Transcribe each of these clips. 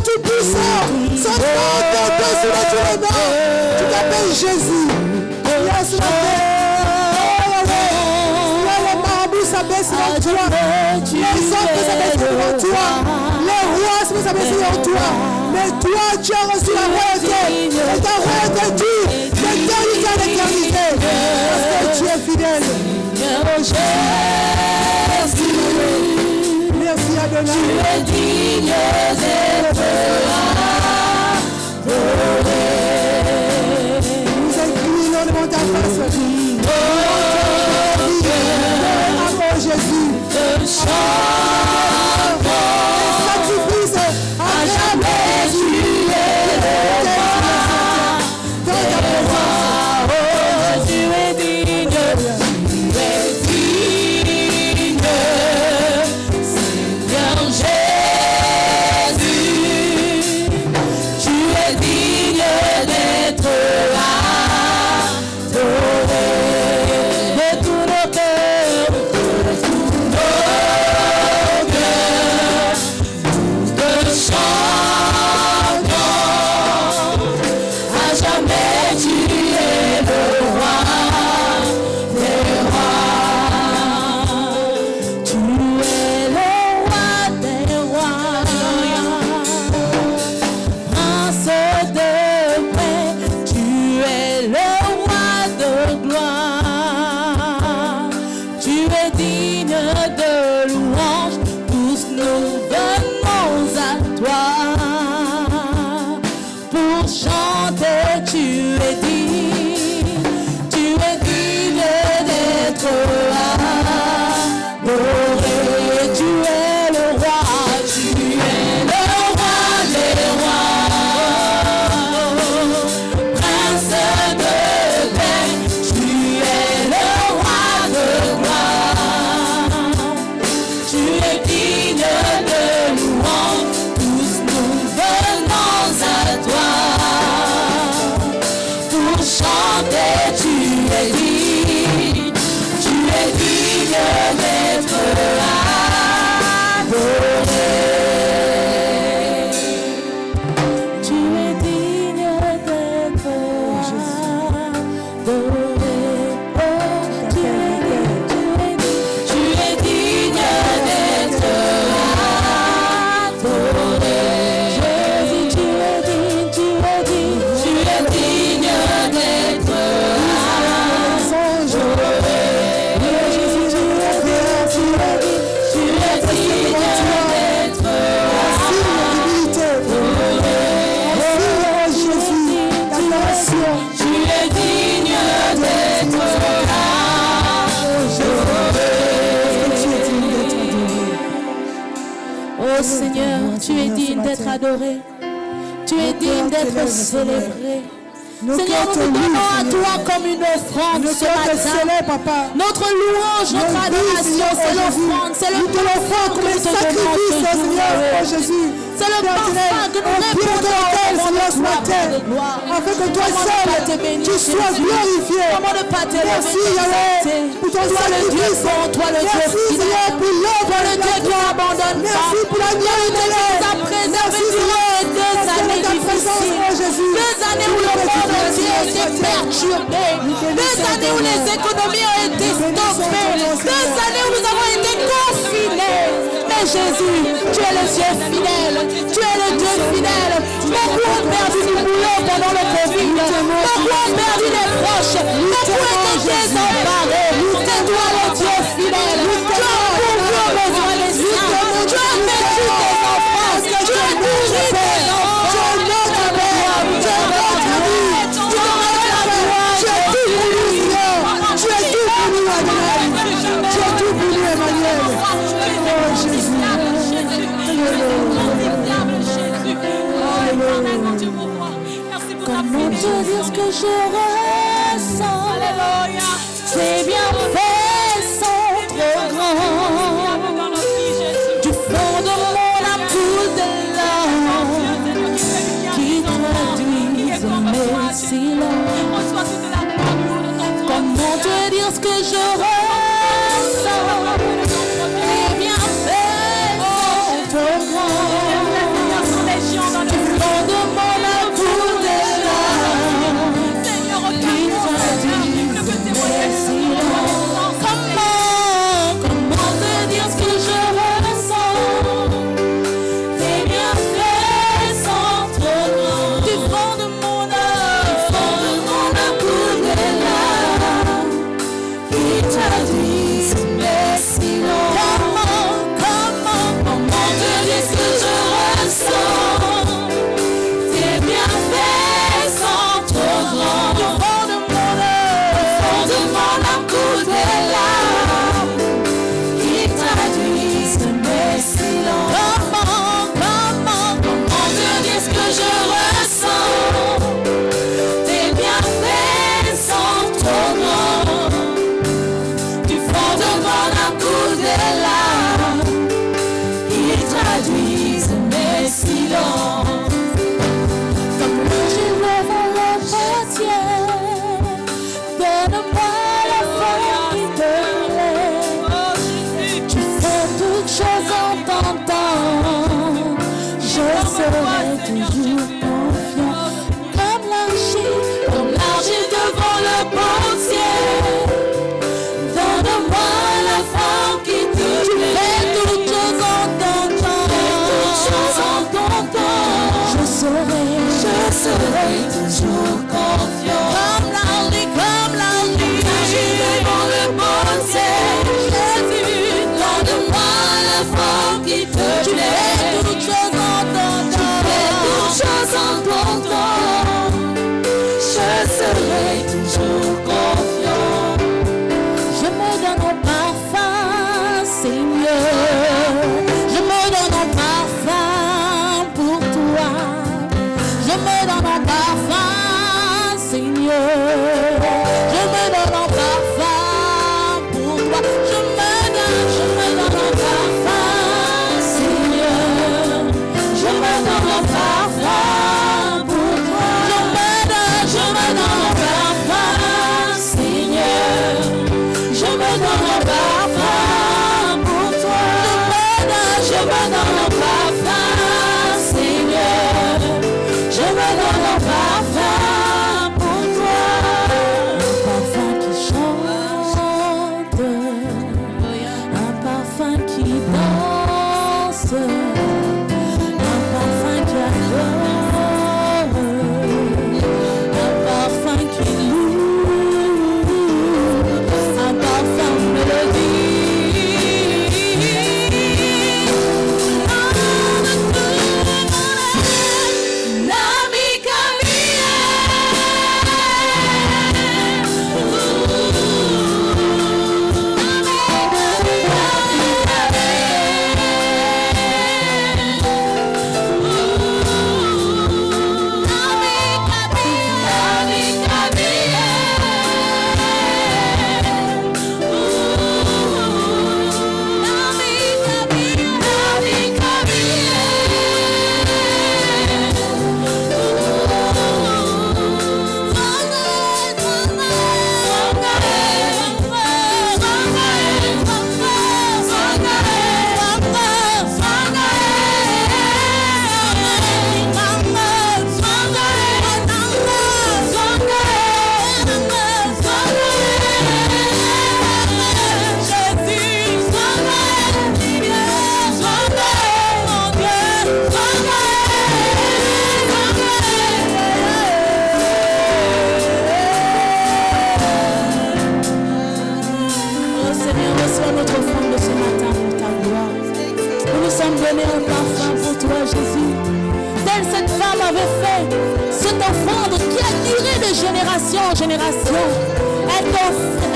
tout-puissant, son nom au-dessus de tous les noms. Tu t'appelles Jésus. Viens sur la terre. Les marabouts s'abaissent devant toi. Les hommes s'abaissent devant toi. Les rois s'abaissent devant toi. Mais toi, tu as reçu la royauté. Et ta royauté dure d'éternité en éternité. Parce que tu es fidèle. Merci Adonai. Tu es digne d'être adoré. Nous inclinons devant ta face. Oh Jésus. Sacrifice à jamais tu es le roi. Dans ta présence. Oh, tu es digne. Adoré. Tu es digne d'être célébré. Seigneur, nous nous donnons à toi comme une offrande ce matin. Notre louange, notre adoration, c'est l'offrande. C'est le parfum que nous te demandons, Seigneur Jésus. C'est le parfum que nous répondons ce matin. Afin que toi seul, tu sois glorifié. Merci, Yahweh, pour ton sacrifice. Toi le Dieu fidèle. Toi le Dieu qui n'abandonne pas. Merci pour la nuit qui nous a préservés durant 2 années difficiles. 2 années où le monde entier a été perturbé. 2 années où les économies ont été stoppées. 2 années où nous avons été confinés. Mais Jésus, tu es le Dieu fidèle. Tu es le Dieu fidèle. Beaucoup ont perdu du boulot pendant le Covid. Beaucoup ont perdu des proches. Beaucoup étaient désemparés. C'est toi le Dieu fidèle. Tu as pourvu aux besoins des siens. Tu as vécu tes enfants. Tu as nourri tes enfants. Tu es notre Père. Tu es notre ami. Tu es tout pour nous, Seigneur. Tu es tout pour nous, Adonai. Tu es tout pour nous, Emmanuel. Oh Jésus. Comment te dire ce que je ressens? Tes bienfaits sont trop grands. Du fond de mon âme coule des larmes qui traduisent mes silences. Comment te dire ce que je ressens? Tes bienfaits sont trop grands. t'entends. Je serai toujours confiant. Comme l'argile devant le potentiel. Donne-moi la foi qui te plaît. Tu fais toutes choses en ton temps. Je serai toujours confiant. Comme l'argile devant le potentiel. Jésus, donne-moi la foi qui te plaît. Tu fais toutes choses en ton temps. Je serai toujours confiant. Je me donne au parfum, Seigneur. Je me donne au parfum pour toi. Je me donne au parfum, Seigneur. Je me donne au parfum pour toi. Je me donne au parfum, Seigneur. Je me donne au parfum pour toi. Je me donne au parfum, Seigneur. Je me donne au parfum pour toi. Je me donne au parfum, Seigneur. Je me donne au parfum pour toi. Un parfum qui chante, un parfum qui danse, un parfum qui adore, un parfum qui loue, un parfum mélodie. En génération, elle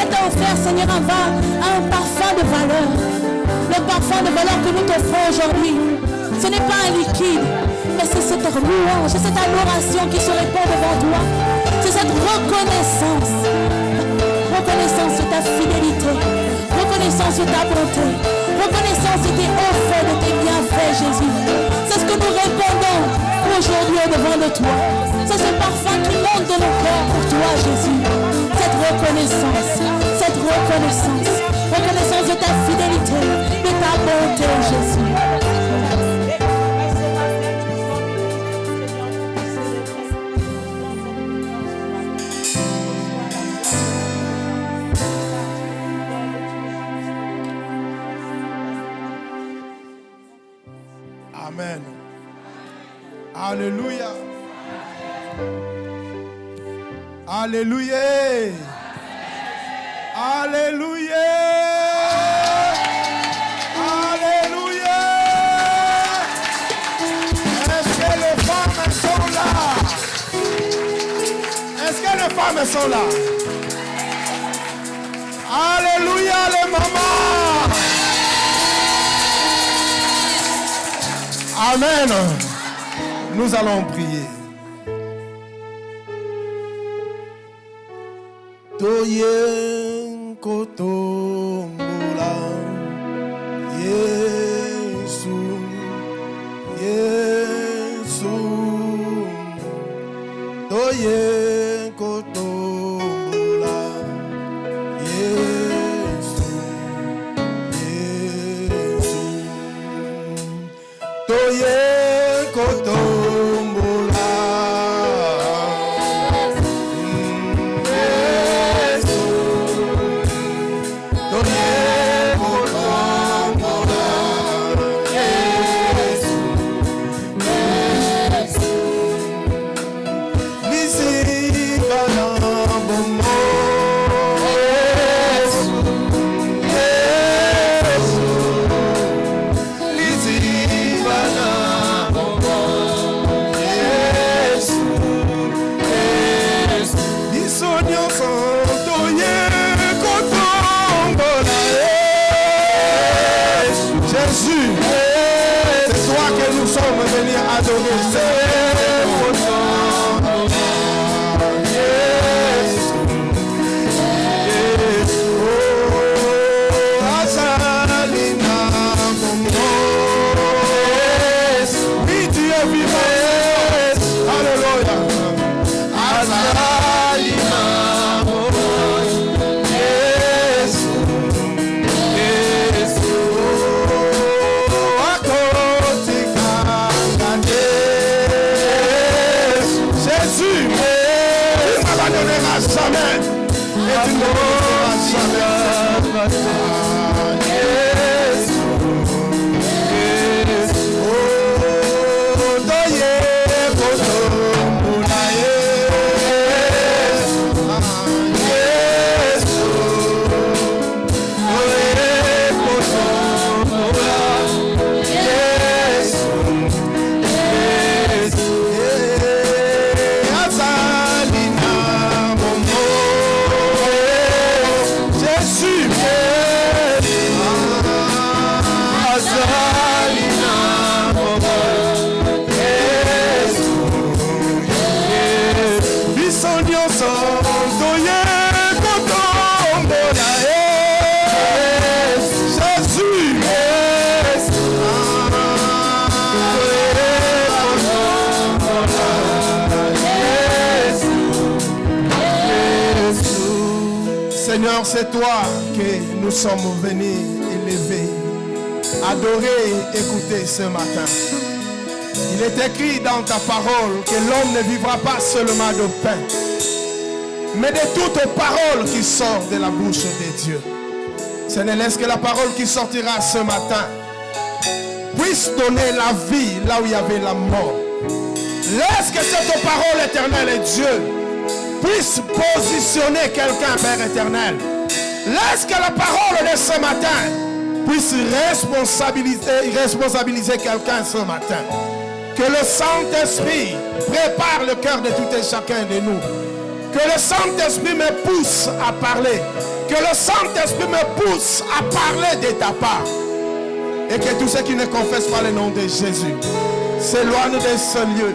t'a offert, Seigneur, un parfum de valeur. Le parfum de valeur que nous t'offrons aujourd'hui, ce n'est pas un liquide, mais c'est cette louange, c'est cette adoration qui se répand devant toi. C'est cette reconnaissance. Reconnaissance de ta fidélité, reconnaissance de ta bonté, reconnaissance de tes hauts faits, de tes bienfaits, Jésus. C'est ce que nous répondons aujourd'hui au-devant de toi. C'est ce parfum qui monte de nos cœurs pour toi, Jésus. Cette reconnaissance, reconnaissance de ta fidélité, de ta bonté, Jésus. Amen. Alléluia. Alléluia. Alléluia. Alléluia. Est-ce que les femmes sont là? Est-ce que les femmes sont là? Alléluia les mamans. Amen. Nous allons prier. Toyen kotombola Yesu Yesu Toyen kotombola Yesu Yesu Toye kotombola. Seigneur, c'est toi que nous sommes venus élever, adorer, écouter ce matin. Il est écrit dans ta parole que l'homme ne vivra pas seulement de pain, mais de toutes paroles qui sortent de la bouche de Dieu. Seigneur, laisse que la parole qui sortira ce matin puisse donner la vie là où il y avait la mort. Laisse que cette parole éternelle et Dieu puisse positionner quelqu'un, Père éternel. Laisse que la parole de ce matin puisse responsabiliser quelqu'un ce matin. Que le Saint-Esprit prépare le cœur de tout et chacun de nous. Que le Saint-Esprit me pousse à parler. Que le Saint-Esprit me pousse à parler de ta part. Et que tous ceux qui ne confessent pas le nom de Jésus s'éloignent de ce lieu.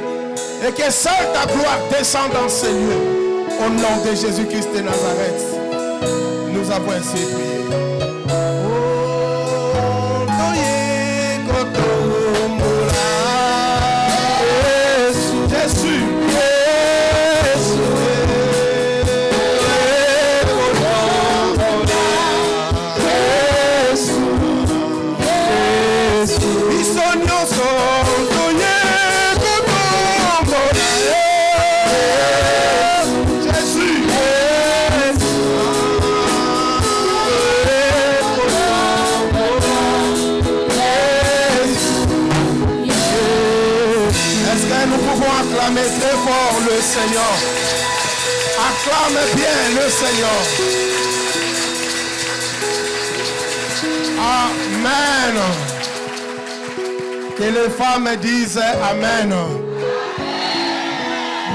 Et que seule ta gloire descende dans ce lieu. Au nom de Jésus-Christ de Nazareth, nous avons ainsi prié. Jésus. Acclame très fort le Seigneur. Acclame bien le Seigneur. Amen. Que les femmes disent Amen.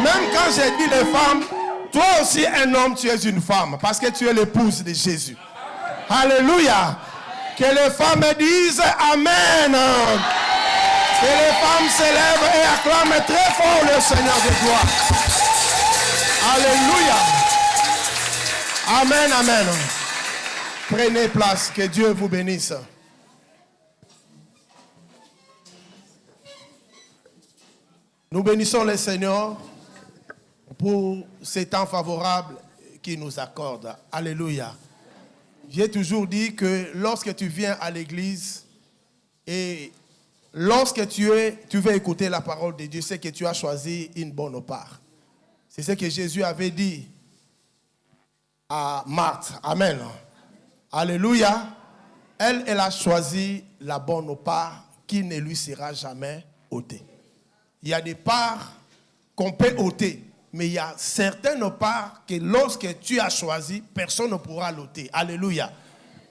Même quand j'ai dit les femmes, toi aussi un homme, tu es une femme. Parce que tu es l'épouse de Jésus. Alléluia. Que les femmes disent Amen. Que les femmes s'élèvent et acclament très fort le Seigneur de gloire. Alléluia. Amen, amen. Prenez place, que Dieu vous bénisse. Nous bénissons le Seigneur pour ces temps favorables qu'il nous accorde. Alléluia. J'ai toujours dit que lorsque tu viens à l'église et lorsque tu veux écouter la parole de Dieu, c'est que tu as choisi une bonne part. C'est ce que Jésus avait dit à Marthe. Amen. Alléluia. Elle a choisi la bonne part qui ne lui sera jamais ôtée. Il y a des parts qu'on peut ôter, mais il y a certaines parts que lorsque tu as choisi, personne ne pourra l'ôter. Alléluia.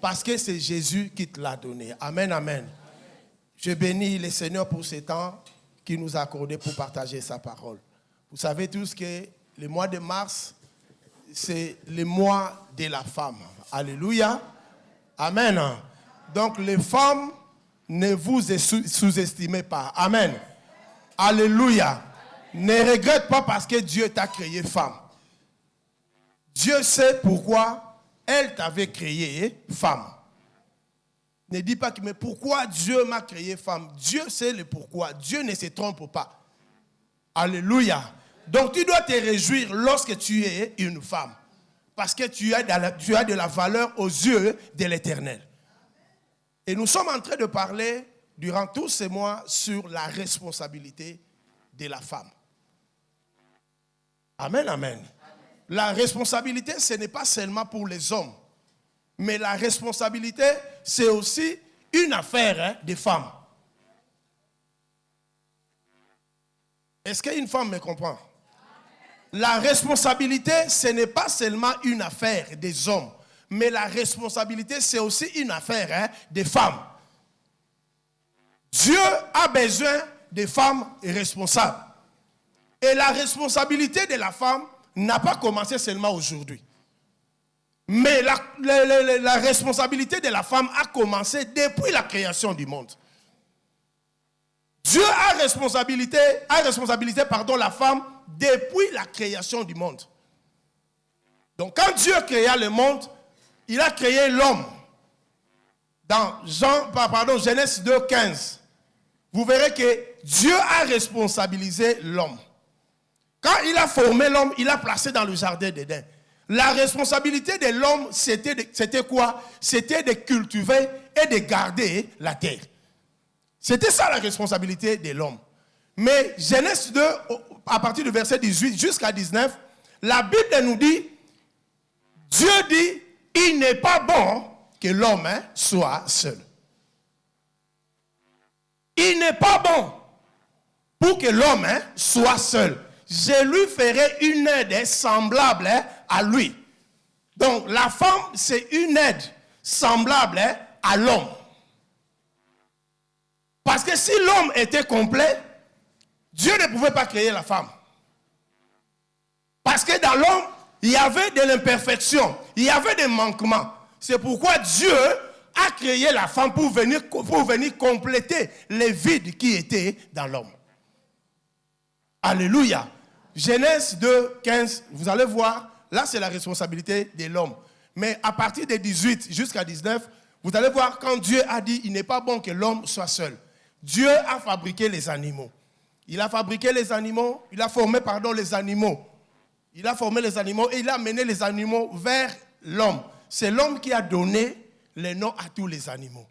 Parce que c'est Jésus qui te l'a donné. Amen, amen. Je bénis le Seigneur pour ce temps qu'il nous a accordé pour partager sa parole. Vous savez tous que le mois de mars, c'est le mois de la femme. Alléluia. Amen. Donc les femmes, ne vous sous-estimez pas. Amen. Alléluia. Ne regrette pas parce que Dieu t'a créé femme. Dieu sait pourquoi elle t'avait créé femme. Ne dis pas que mais pourquoi Dieu m'a créé femme. Dieu sait le pourquoi. Dieu ne se trompe pas. Alléluia. Donc tu dois te réjouir lorsque tu es une femme. Parce que tu as de la valeur aux yeux de l'Éternel. Et nous sommes en train de parler durant tous ces mois sur la responsabilité de la femme. Amen, amen. La responsabilité, ce n'est pas seulement pour les hommes. Mais la responsabilité, c'est aussi une affaire des femmes. Est-ce qu'une femme me comprend? La responsabilité, ce n'est pas seulement une affaire des hommes. Mais la responsabilité, c'est aussi une affaire des femmes. Dieu a besoin des femmes responsables. Et la responsabilité de la femme n'a pas commencé seulement aujourd'hui. Mais la responsabilité de la femme a commencé depuis la création du monde. Dieu a responsabilité la femme depuis la création du monde. Donc quand Dieu créa le monde, il a créé l'homme. Dans Genèse 2:15, vous verrez que Dieu a responsabilisé l'homme. Quand il a formé l'homme, il l'a placé dans le jardin d'Éden. La responsabilité de l'homme, c'était quoi? C'était de cultiver et de garder la terre. C'était ça la responsabilité de l'homme. Mais Genèse 2, à partir du verset 18 jusqu'à 19, la Bible nous dit, Dieu dit, il n'est pas bon que l'homme soit seul. Il n'est pas bon pour que l'homme soit seul. Je lui ferai une aide semblable à lui. Donc la femme, c'est une aide semblable à l'homme. Parce que si l'homme était complet, Dieu ne pouvait pas créer la femme. Parce que dans l'homme, il y avait de l'imperfection, il y avait des manquements. C'est pourquoi Dieu a créé la femme pour venir compléter les vides qui étaient dans l'homme. Alléluia. Genèse 2:15, vous allez voir, là c'est la responsabilité de l'homme. Mais à partir de 18 jusqu'à 19, vous allez voir quand Dieu a dit, il n'est pas bon que l'homme soit seul. Dieu a fabriqué les animaux. Il a fabriqué les animaux, il a formé, les animaux. Il a formé les animaux et il a mené les animaux vers l'homme. C'est l'homme qui a donné les noms à tous les animaux.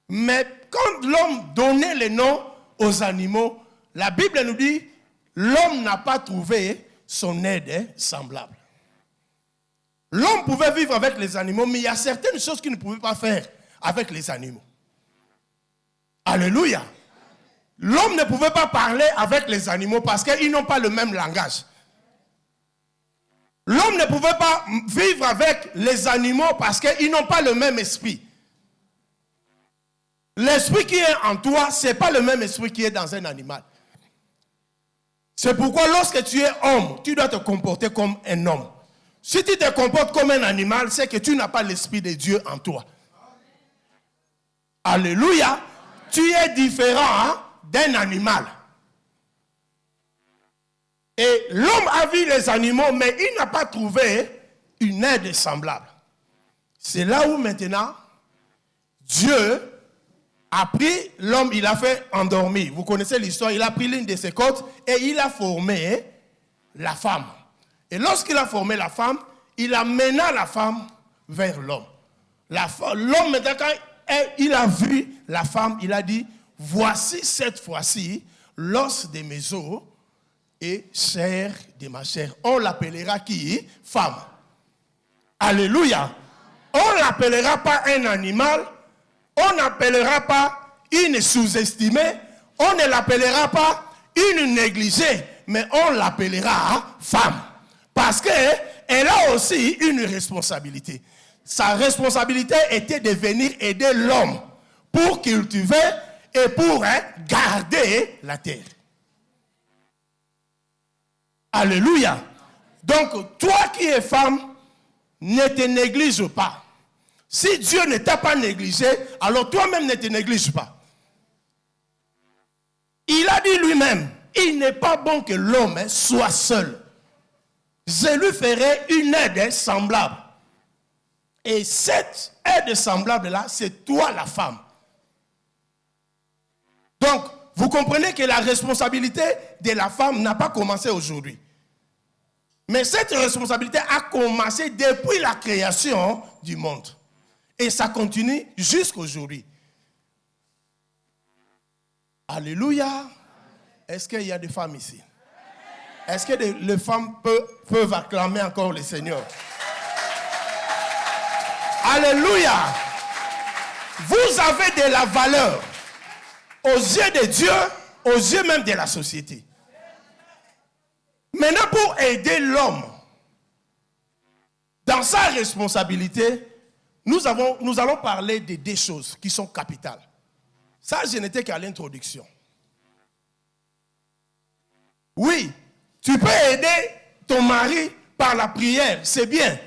Mais quand l'homme donnait les noms aux animaux, la Bible nous dit, l'homme n'a pas trouvé son aide semblable. L'homme pouvait vivre avec les animaux, mais il y a certaines choses qu'il ne pouvait pas faire avec les animaux. Alléluia. L'homme ne pouvait pas parler avec les animaux parce qu'ils n'ont pas le même langage. L'homme ne pouvait pas vivre avec les animaux parce qu'ils n'ont pas le même esprit. L'esprit qui est en toi, ce n'est pas le même esprit qui est dans un animal. C'est pourquoi lorsque tu es homme, tu dois te comporter comme un homme. Si tu te comportes comme un animal, c'est que tu n'as pas l'esprit de Dieu en toi. Alléluia. Tu es différent d'un animal. Et l'homme a vu les animaux, mais il n'a pas trouvé une aide semblable. C'est là où maintenant, Dieu a pris l'homme, il l'a fait endormir. Vous connaissez l'histoire, il a pris l'une de ses côtes et il a formé la femme. Et lorsqu'il a formé la femme, il amena la femme vers l'homme. L'homme, maintenant, quand il a vu la femme, il a dit, voici cette fois-ci l'os de mes os et chair de ma chair. On l'appellera qui? Femme. Alléluia. On ne l'appellera pas un animal, on n'appellera pas une sous-estimée, on ne l'appellera pas une négligée, mais on l'appellera femme. Parce qu'elle a aussi une responsabilité. Sa responsabilité était de venir aider l'homme pour cultiver et pour garder la terre. Alléluia. Donc, toi qui es femme, ne te néglige pas. Si Dieu ne t'a pas négligé, alors toi-même ne te néglige pas. Il a dit lui-même, il n'est pas bon que l'homme soit seul. Je lui ferai une aide semblable. Et cette aide semblable-là, c'est toi la femme. Donc, vous comprenez que la responsabilité de la femme n'a pas commencé aujourd'hui. Mais cette responsabilité a commencé depuis la création du monde. Et ça continue jusqu'aujourd'hui. Alléluia. Est-ce qu'il y a des femmes ici? Est-ce que les femmes peuvent acclamer encore le Seigneur? Alléluia. Vous avez de la valeur aux yeux de Dieu, aux yeux même de la société. Maintenant, pour aider l'homme dans sa responsabilité, nous allons parler de deux choses qui sont capitales. Ça, je n'étais qu'à l'introduction. Oui, tu peux aider ton mari par la prière, c'est bien.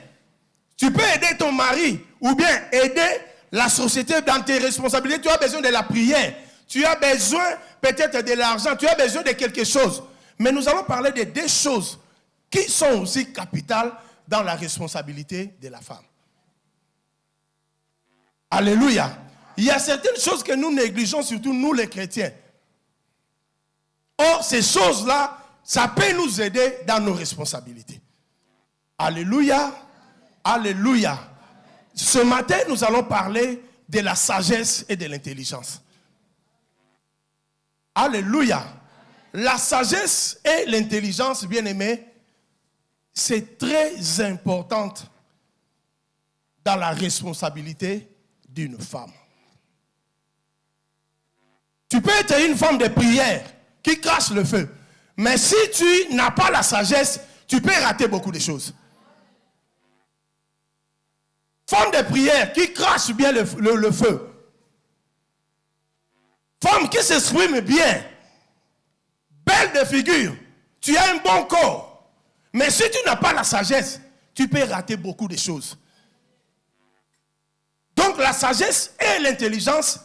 Tu peux aider ton mari ou bien aider la société dans tes responsabilités. Tu as besoin de la prière. Tu as besoin peut-être de l'argent. Tu as besoin de quelque chose. Mais nous allons parler de deux choses qui sont aussi capitales dans la responsabilité de la femme. Alléluia. Il y a certaines choses que nous négligeons, surtout nous les chrétiens. Or, ces choses-là, ça peut nous aider dans nos responsabilités. Alléluia. Alléluia. Ce matin, nous allons parler de la sagesse et de l'intelligence. Alléluia. La sagesse et l'intelligence, bien-aimés, c'est très important dans la responsabilité d'une femme. Tu peux être une femme de prière qui crache le feu, mais si tu n'as pas la sagesse, tu peux rater beaucoup de choses. Femme de prière qui crache bien le feu. Femme qui s'exprime bien. Belle de figure. Tu as un bon corps. Mais si tu n'as pas la sagesse, tu peux rater beaucoup de choses. Donc la sagesse et l'intelligence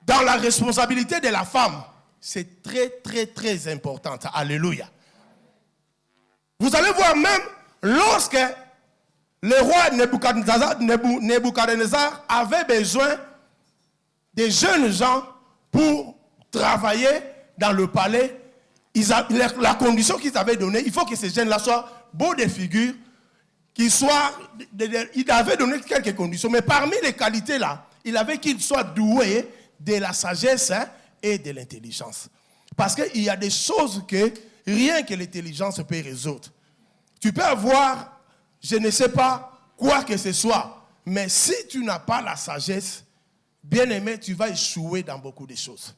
dans la responsabilité de la femme, c'est très, très, très important. Alléluia. Vous allez voir même lorsque le roi Nebuchadnezzar avait besoin de jeunes gens pour travailler dans le palais. La condition qu'ils avaient donnée, il faut que ces jeunes-là soient beaux de figure, il avait donné quelques conditions, mais parmi les qualités là, il avait qu'ils soient doués de la sagesse et de l'intelligence. Parce qu'il y a des choses que rien que l'intelligence peut résoudre. Tu peux avoir, je ne sais pas quoi que ce soit, mais si tu n'as pas la sagesse, bien aimé, tu vas échouer dans beaucoup de choses.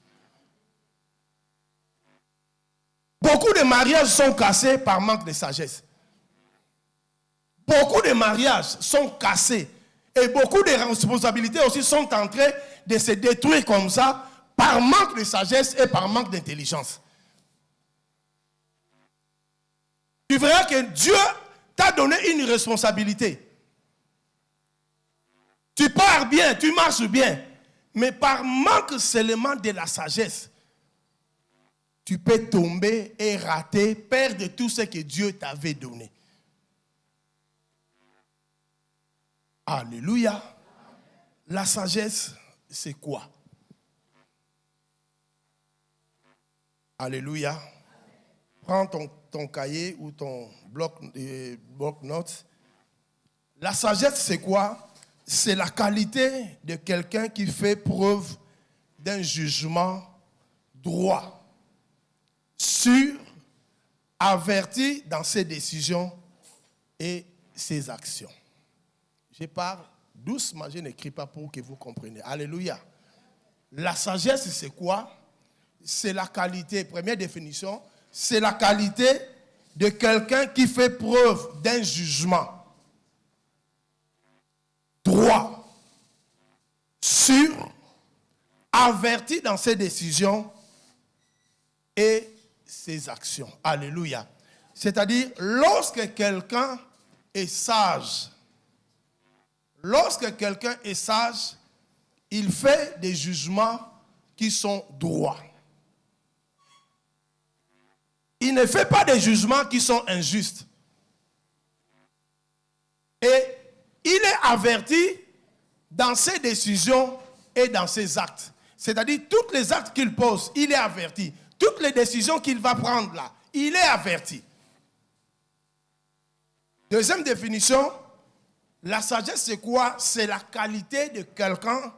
Beaucoup de mariages sont cassés par manque de sagesse. Beaucoup de mariages sont cassés. Et beaucoup de responsabilités aussi sont en train de se détruire comme ça par manque de sagesse et par manque d'intelligence. Tu verras que Dieu t'a donné une responsabilité. Tu pars bien, tu marches bien. Mais par manque seulement de la sagesse, tu peux tomber et rater, perdre tout ce que Dieu t'avait donné. Alléluia. La sagesse, c'est quoi? Alléluia. Prends ton cahier ou ton bloc-notes. La sagesse, c'est quoi? C'est la qualité de quelqu'un qui fait preuve d'un jugement droit, sûr, averti dans ses décisions et ses actions. Je parle doucement, je n'écris pas pour que vous compreniez. Alléluia. La sagesse, c'est quoi? C'est la qualité, première définition, c'est la qualité de quelqu'un qui fait preuve d'un jugement droit, sûr, averti dans ses décisions et ses actions. Alléluia. C'est-à-dire, lorsque quelqu'un est sage, il fait des jugements qui sont droits. Il ne fait pas des jugements qui sont injustes. Et il est averti dans ses décisions et dans ses actes. C'est-à-dire, tous les actes qu'il pose, il est averti. Toutes les décisions qu'il va prendre là, il est averti. Deuxième définition, la sagesse, c'est quoi? C'est la qualité de quelqu'un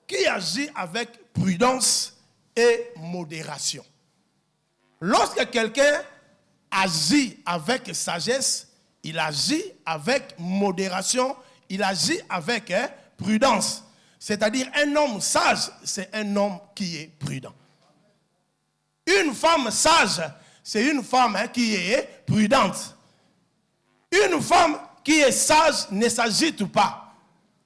qui agit avec prudence et modération. Lorsque quelqu'un agit avec sagesse, il agit avec modération, il agit avec prudence. C'est-à-dire, un homme sage, c'est un homme qui est prudent. Une femme sage, c'est une femme qui est prudente. Une femme qui est sage ne s'agite pas.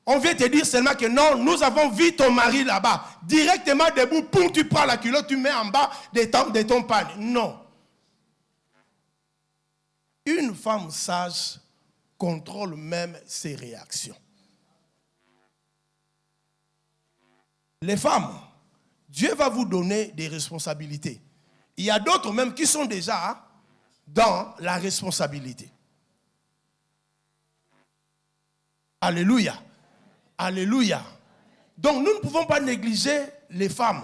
On vient te dire seulement que non, nous avons vu ton mari là-bas. Directement debout, poum, tu prends la culotte, tu mets en bas de ton panier. Non. Une femme sage contrôle même ses réactions. Les femmes, Dieu va vous donner des responsabilités. Il y a d'autres même qui sont déjà dans la responsabilité. Alléluia. Alléluia. Donc nous ne pouvons pas négliger les femmes.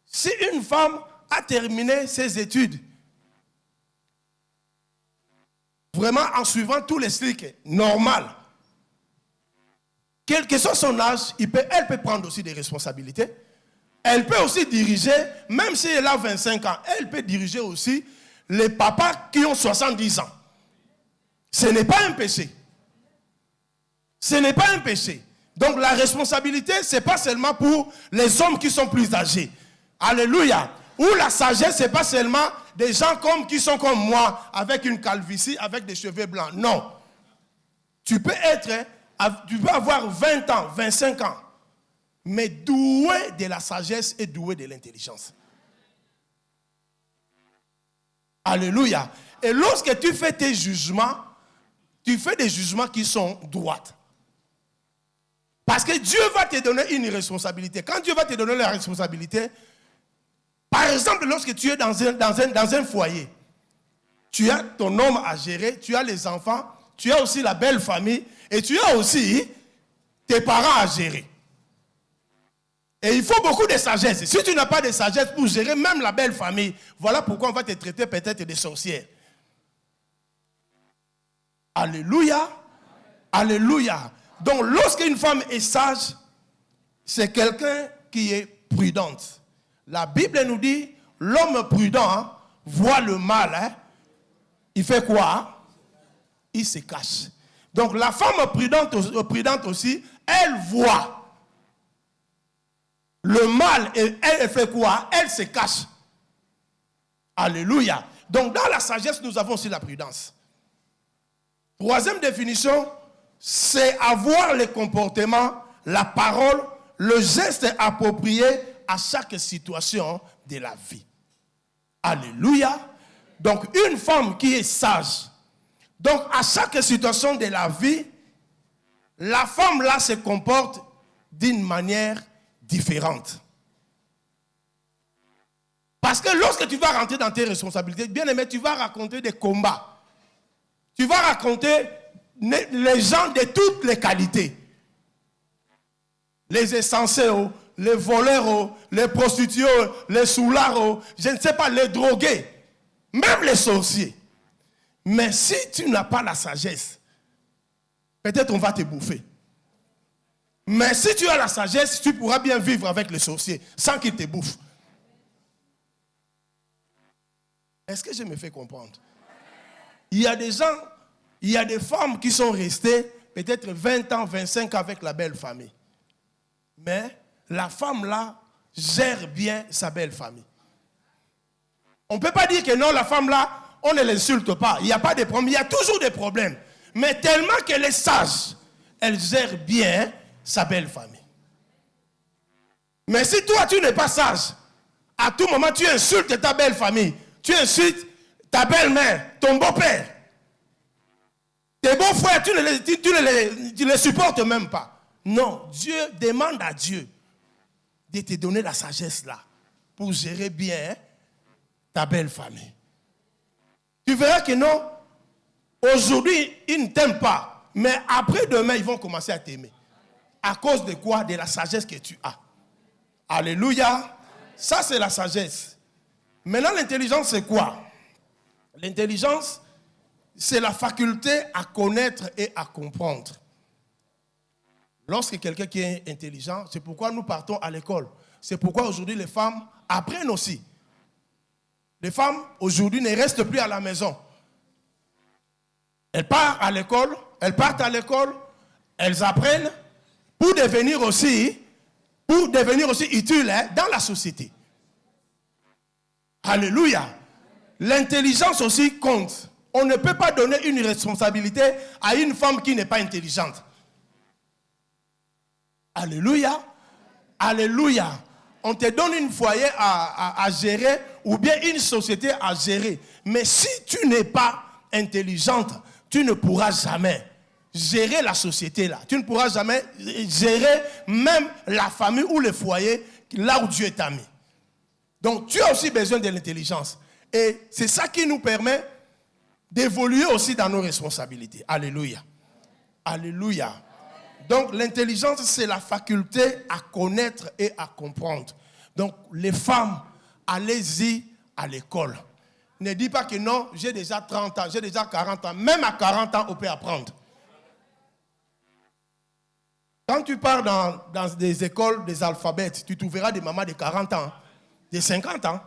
Si une femme a terminé ses études, vraiment en suivant tous les cycles normaux, quel que soit son âge, elle peut prendre aussi des responsabilités. Elle peut aussi diriger, même si elle a 25 ans, elle peut diriger aussi les papas qui ont 70 ans. Ce n'est pas un péché. Ce n'est pas un péché. Donc la responsabilité, ce n'est pas seulement pour les hommes qui sont plus âgés. Alléluia. Ou la sagesse, ce n'est pas seulement des gens qui sont comme moi, avec une calvitie, avec des cheveux blancs. Non. Tu peux avoir 20 ans, 25 ans, mais doué de la sagesse et doué de l'intelligence. Alléluia. Et lorsque tu fais tes jugements, tu fais des jugements qui sont droits. Parce que Dieu va te donner une responsabilité. Quand Dieu va te donner la responsabilité, par exemple, lorsque tu es dans un foyer, tu as ton homme à gérer, tu as les enfants, tu as aussi la belle famille, et tu as aussi tes parents à gérer. Et il faut beaucoup de sagesse. Si tu n'as pas de sagesse pour gérer même la belle famille, voilà pourquoi on va te traiter peut-être de sorcière. Alléluia. Alléluia. Donc, lorsqu'une femme est sage, c'est quelqu'un qui est prudente. La Bible nous dit, l'homme prudent voit le mal. Il fait quoi? Il se cache. Donc, la femme prudente aussi, elle voit le mal et elle fait quoi? Elle se cache. Alléluia. Donc, dans la sagesse, nous avons aussi la prudence. Troisième définition, c'est avoir le comportement, la parole, le geste approprié à chaque situation de la vie. Alléluia. Donc, une femme qui est sage. Donc, à chaque situation de la vie, la femme là se comporte d'une manière différente. Parce que lorsque tu vas rentrer dans tes responsabilités, bien aimé, tu vas raconter des combats. Tu vas raconter les gens de toutes les qualités. Les insensés, les voleurs, les prostituées, les soulards, je ne sais pas, les drogués, même les sorciers. Mais si tu n'as pas la sagesse, peut-être on va te bouffer. Mais si tu as la sagesse, tu pourras bien vivre avec le sorcier sans qu'il te bouffe. Est-ce que je me fais comprendre? Il y a des gens, il y a des femmes qui sont restées peut-être 20 ans, 25 ans avec la belle famille. Mais la femme là gère bien sa belle famille. On ne peut pas dire que non, la femme là, on ne l'insulte pas. Il n'y a pas de problème, il y a toujours des problèmes. Mais tellement qu'elle est sage, elle gère bien sa belle famille. Mais si toi, tu n'es pas sage, à tout moment, tu insultes ta belle famille, tu insultes ta belle-mère, ton beau-père, tes beaux-frères, tu ne les supportes même pas. Non, Dieu demande à Dieu de te donner la sagesse là pour gérer bien ta belle famille. Tu verras que non, aujourd'hui, ils ne t'aiment pas, mais après-demain, ils vont commencer à t'aimer. À cause de quoi? De la sagesse que tu as. Alléluia. Ça, c'est la sagesse. Maintenant, l'intelligence, c'est quoi? L'intelligence, c'est la faculté à connaître et à comprendre. Lorsque quelqu'un qui est intelligent, c'est pourquoi nous partons à l'école. C'est pourquoi aujourd'hui les femmes apprennent aussi. Les femmes aujourd'hui ne restent plus à la maison. Elles partent à l'école, elles apprennent pour devenir aussi utiles dans la société. Alléluia. L'intelligence aussi compte. On ne peut pas donner une responsabilité à une femme qui n'est pas intelligente. Alléluia. Alléluia. On te donne un foyer à gérer ou bien une société à gérer. Mais si tu n'es pas intelligente, tu ne pourras jamais gérer la société là. Tu ne pourras jamais gérer même la famille ou le foyer là où Dieu t'a mis. Donc tu as aussi besoin de l'intelligence. Et c'est ça qui nous permet d'évoluer aussi dans nos responsabilités. Alléluia. Alléluia. Donc l'intelligence, c'est la faculté à connaître et à comprendre. Donc les femmes, allez-y à l'école. Ne dis pas que non, j'ai déjà 30 ans, j'ai déjà 40 ans. Même à 40 ans, on peut apprendre. Quand tu pars dans des écoles des alphabets, tu trouveras des mamans de 40 ans, de 50 ans.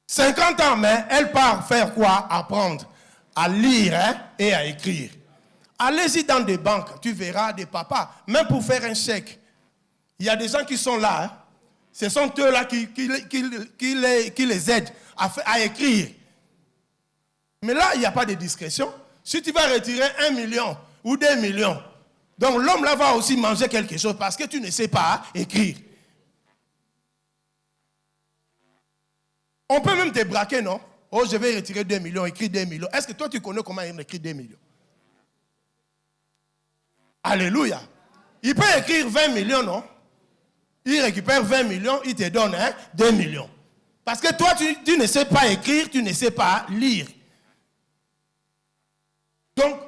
50 ans, mais elle part faire quoi? Apprendre à lire et à écrire. Allez-y dans des banques, tu verras des papas, même pour faire un chèque. Il y a des gens qui sont là, ce sont eux-là qui les aident à écrire. Mais là, il n'y a pas de discrétion. Si tu vas retirer 1 million ou 2 millions, donc l'homme là va aussi manger quelque chose parce que tu ne sais pas écrire. On peut même te braquer, non? Oh, je vais retirer 2 millions, écrire 2 millions. Est-ce que toi, tu connais comment écrire 2 millions? Alléluia. Il peut écrire 20 millions, non? Il récupère 20 millions, il te donne 2 millions. Parce que toi, tu ne sais pas écrire, tu ne sais pas lire. Donc,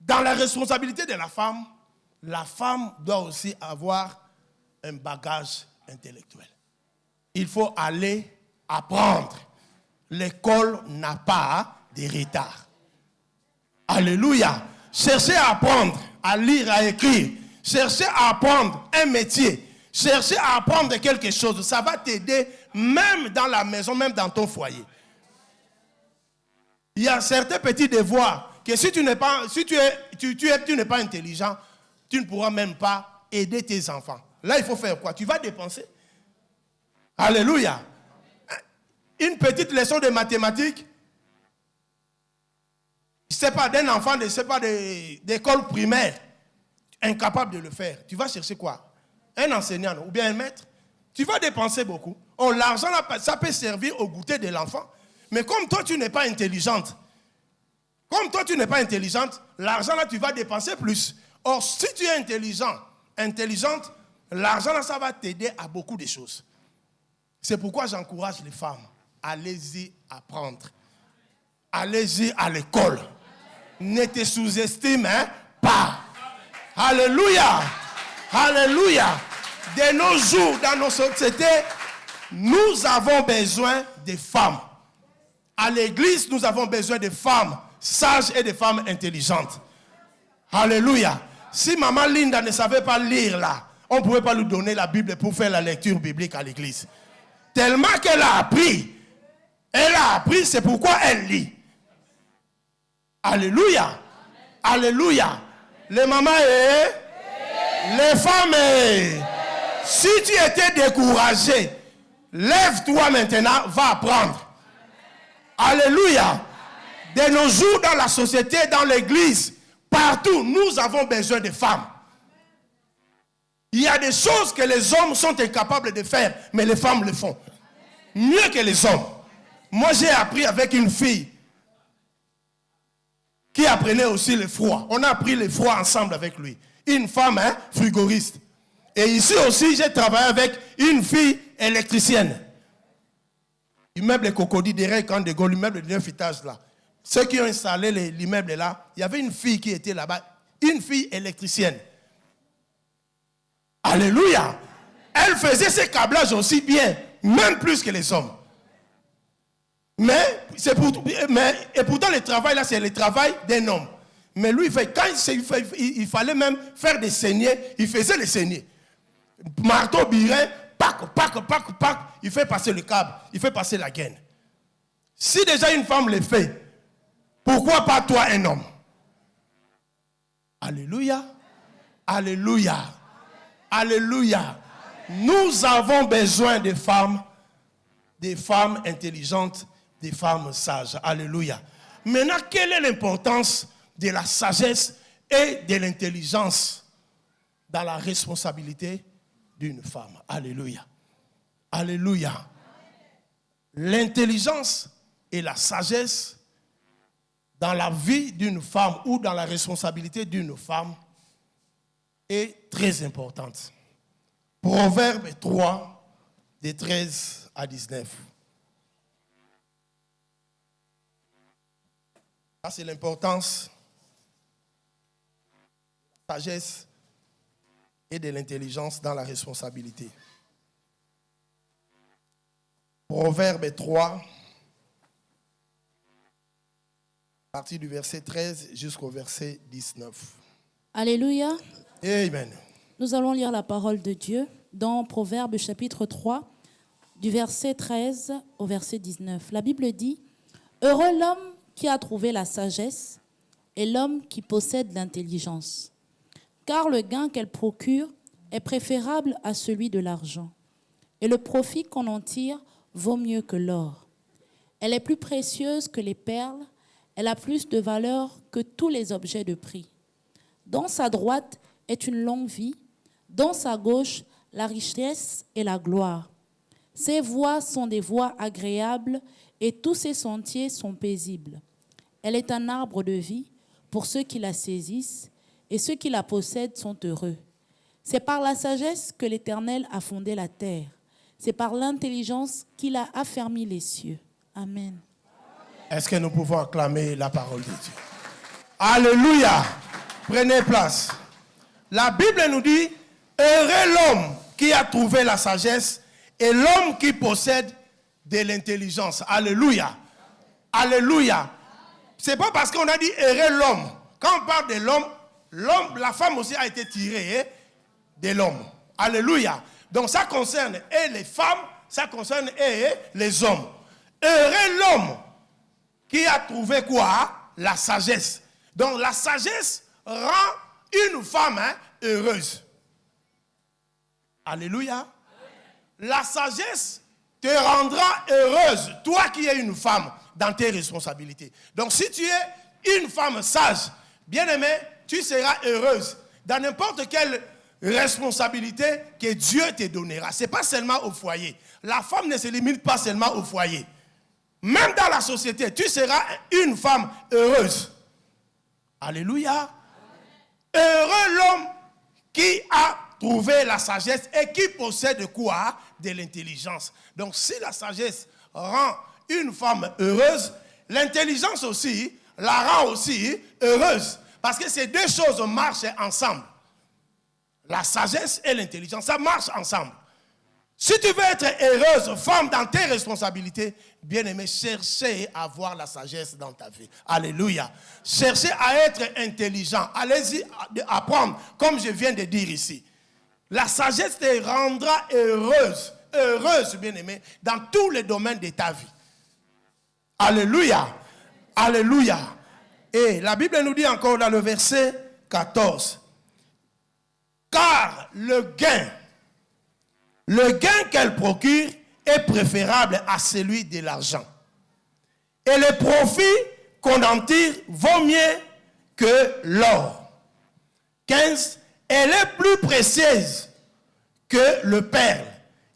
dans la responsabilité de la femme doit aussi avoir un bagage intellectuel. Il faut aller apprendre. L'école n'a pas de retard. Alléluia. Cherchez à apprendre, à lire, à écrire. Cherchez à apprendre un métier. Cherchez à apprendre quelque chose. Ça va t'aider même dans la maison, même dans ton foyer. Il y a certains petits devoirs que si tu n'es pas, tu n'es pas intelligent, tu ne pourras même pas aider tes enfants. Là, il faut faire quoi? Tu vas dépenser. Alléluia. Une petite leçon de mathématiques, je ne sais pas, d'un enfant d'école primaire, incapable de le faire. Tu vas chercher quoi? Un enseignant ou bien un maître? Tu vas dépenser beaucoup. Oh, l'argent, ça peut servir au goûter de l'enfant. Mais comme toi, tu n'es pas intelligente, l'argent là, tu vas dépenser plus. Or, si tu es intelligente, l'argent là, ça va t'aider à beaucoup de choses. C'est pourquoi j'encourage les femmes. Allez-y apprendre. Allez-y à l'école. Ne te sous-estime pas. Alléluia. Alléluia. De nos jours, dans nos sociétés, nous avons besoin de femmes. À l'église, nous avons besoin de femmes sages et de femmes intelligentes. Alléluia. si maman Linda ne savait pas lire là, on ne pouvait pas lui donner la Bible pour faire la lecture biblique à l'église. Tellement qu'elle a appris. Elle a appris, c'est pourquoi elle lit. Alléluia. Alléluia. Les mamans et les femmes et... Si tu étais découragé, lève-toi maintenant, va apprendre. Alléluia. De nos jours, dans la société, dans l'église, partout, nous avons besoin de femmes. Il y a des choses que les hommes sont incapables de faire, mais les femmes le font. Mieux que les hommes. Moi, j'ai appris avec une fille qui apprenait aussi le froid. On a appris le froid ensemble avec lui. Une femme frigoriste. Et ici aussi, j'ai travaillé avec une fille électricienne. Immeuble Cocody derrière Camp de Gaulle, l'immeuble de 9 étages là. Ceux qui ont installé l'immeuble là, il y avait une fille qui était là-bas, une fille électricienne. Alléluia. Elle faisait ses câblages aussi bien, même plus que les hommes. Et pourtant le travail là, c'est le travail d'un homme. Mais lui, quand il fallait même faire des saignées, il faisait les saignées. Marteau, birin, pac, il fait passer le câble, il fait passer la gaine. Si déjà une femme le fait, pourquoi pas toi un homme? Alléluia. Alléluia. Alléluia. Nous avons besoin de femmes intelligentes, des femmes sages. Alléluia. Maintenant, quelle est l'importance de la sagesse et de l'intelligence dans la responsabilité d'une femme? Alléluia. Alléluia. L'intelligence et la sagesse dans la vie d'une femme ou dans la responsabilité d'une femme est très importante. Proverbe 3, de 13 à 19. Ça, c'est l'importance de la sagesse et de l'intelligence dans la responsabilité. Proverbe 3, à partir du verset 13 jusqu'au verset 19. Alléluia. Amen. Nous allons lire la parole de Dieu dans Proverbe chapitre 3, du verset 13 au verset 19. La Bible dit « Heureux l'homme qui a trouvé la sagesse et l'homme qui possède l'intelligence, car le gain qu'elle procure est préférable à celui de l'argent, et le profit qu'on en tire vaut mieux que l'or. Elle est plus précieuse que les perles, elle a plus de valeur que tous les objets de prix. Dans sa droite est une longue vie, dans sa gauche la richesse et la gloire. Ses voies sont des voies agréables et tous ses sentiers sont paisibles. Elle est un arbre de vie pour ceux qui la saisissent, et ceux qui la possèdent sont heureux. C'est par la sagesse que l'Éternel a fondé la terre. C'est par l'intelligence qu'il a affermi les cieux. Amen. Est-ce que nous pouvons acclamer la parole de Dieu? Alléluia. Prenez place. La Bible nous dit, heureux l'homme qui a trouvé la sagesse et l'homme qui possède de l'intelligence. Alléluia. Alléluia. C'est pas parce qu'on a dit heureux l'homme. Quand on parle de l'homme, la femme aussi a été tirée de l'homme. Alléluia. Donc ça concerne et les femmes, ça concerne et les hommes. Heureux l'homme qui a trouvé quoi? La sagesse. Donc la sagesse rend une femme heureuse. Alléluia. La sagesse te rendra heureuse, toi qui es une femme, dans tes responsabilités. Donc si tu es une femme sage, bien-aimée, tu seras heureuse dans n'importe quelle responsabilité que Dieu te donnera. Ce n'est pas seulement au foyer. La femme ne se limite pas seulement au foyer. Même dans la société, tu seras une femme heureuse. Alléluia. Heureux l'homme qui a trouvé la sagesse et qui possède quoi? De l'intelligence. Donc si la sagesse rend une femme heureuse, l'intelligence aussi la rend aussi heureuse. Parce que ces deux choses marchent ensemble. La sagesse et l'intelligence, ça marche ensemble. Si tu veux être heureuse, femme, dans tes responsabilités, bien-aimé, cherchez à avoir la sagesse dans ta vie. Alléluia. Cherchez à être intelligent. Allez-y apprendre, comme je viens de dire ici. La sagesse te rendra heureuse. Heureuse, bien-aimé, dans tous les domaines de ta vie. Alléluia. Alléluia. Et la Bible nous dit encore dans le verset 14. Car le gain qu'elle procure est préférable à celui de l'argent. Et le profit qu'on en tire vaut mieux que l'or. 15. Elle est plus précieuse que le perle.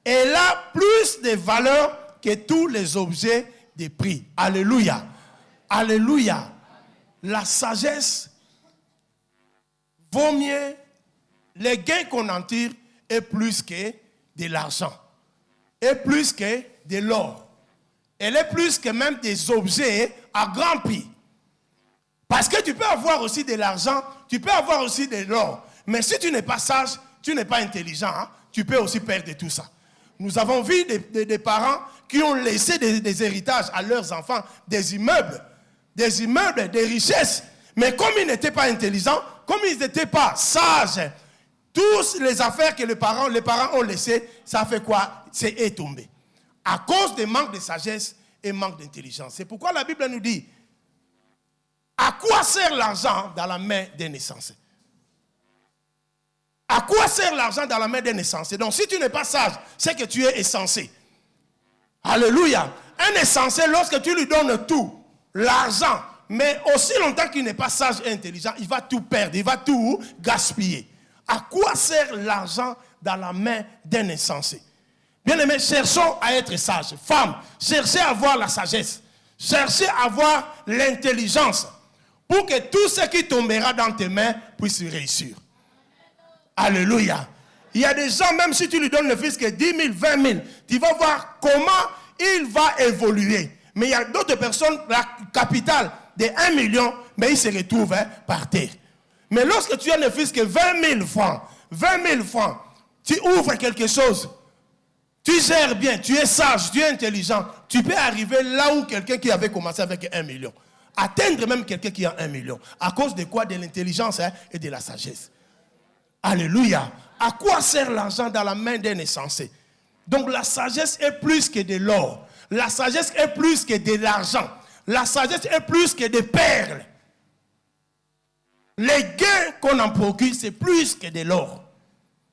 Elle a plus de valeur que tous les objets de prix. Alléluia. Alléluia. La sagesse vaut mieux. Les gains qu'on en tire est plus que de l'argent. Est plus que de l'or. Elle est plus que même des objets à grand prix. Parce que tu peux avoir aussi de l'argent, tu peux avoir aussi de l'or. Mais si tu n'es pas sage, tu n'es pas intelligent, hein, tu peux aussi perdre tout ça. Nous avons vu des parents qui ont laissé des héritages à leurs enfants, des immeubles, des richesses. Mais comme ils n'étaient pas intelligents, comme ils n'étaient pas sages, toutes les affaires que les parents ont laissées, ça fait quoi? C'est tombé. À cause des manques de sagesse et manque d'intelligence. C'est pourquoi la Bible nous dit, à quoi sert l'argent dans la main d'un insensé? À quoi sert l'argent dans la main d'un insensé? Donc si tu n'es pas sage, c'est que tu es insensé. Alléluia. Un insensé, lorsque tu lui donnes tout, l'argent, mais aussi longtemps qu'il n'est pas sage et intelligent, il va tout perdre, il va tout gaspiller. À quoi sert l'argent dans la main d'un insensé? Bien-aimés, cherchons à être sages. Femmes, cherchez à avoir la sagesse. Cherchez à avoir l'intelligence pour que tout ce qui tombera dans tes mains puisse réussir. Alléluia. Il y a des gens, même si tu lui donnes le fisc 10 000, 20 000, tu vas voir comment il va évoluer. Mais il y a d'autres personnes, la capitale de 1 million, mais ils se retrouvent par terre. Mais lorsque tu as le fisc 20 000 francs, tu ouvres quelque chose, tu gères bien, tu es sage, tu es intelligent, tu peux arriver là où quelqu'un qui avait commencé avec 1 million. Atteindre même quelqu'un qui a 1 million. À cause de quoi? De l'intelligence et de la sagesse. Alléluia. À quoi sert l'argent dans la main d'un insensé? Donc la sagesse est plus que de l'or. La sagesse est plus que de l'argent. La sagesse est plus que des perles. Les gains qu'on en procure, c'est plus que de l'or.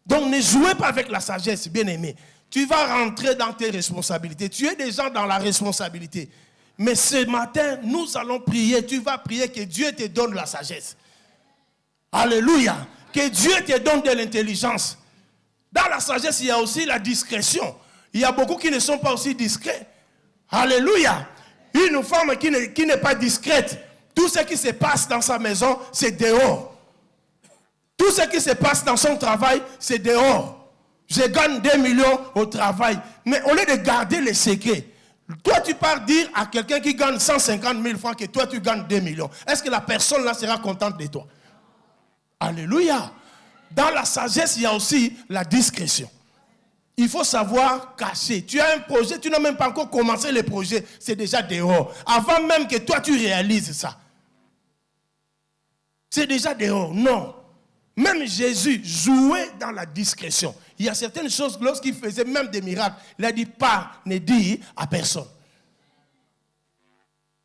Donc ne jouez pas avec la sagesse, bien-aimé. Tu vas rentrer dans tes responsabilités. Tu es déjà dans la responsabilité. Mais ce matin, nous allons prier. Tu vas prier que Dieu te donne la sagesse. Alléluia. Que Dieu te donne de l'intelligence. Dans la sagesse, il y a aussi la discrétion. Il y a beaucoup qui ne sont pas aussi discrets. Alléluia. Une femme qui n'est pas discrète, tout ce qui se passe dans sa maison, c'est dehors. Tout ce qui se passe dans son travail, c'est dehors. Je gagne 2 millions au travail. Mais au lieu de garder les secrets, toi tu pars dire à quelqu'un qui gagne 150 000 francs que toi tu gagnes 2 millions. Est-ce que la personne là sera contente de toi? Alléluia. Dans la sagesse, il y a aussi la discrétion. Il faut savoir cacher. Tu as un projet, tu n'as même pas encore commencé le projet, c'est déjà dehors. Avant même que toi tu réalises ça. C'est déjà dehors. Non. Même Jésus jouait dans la discrétion. Il y a certaines choses, lorsqu'il faisait même des miracles, il a dit pas, ne dis à personne.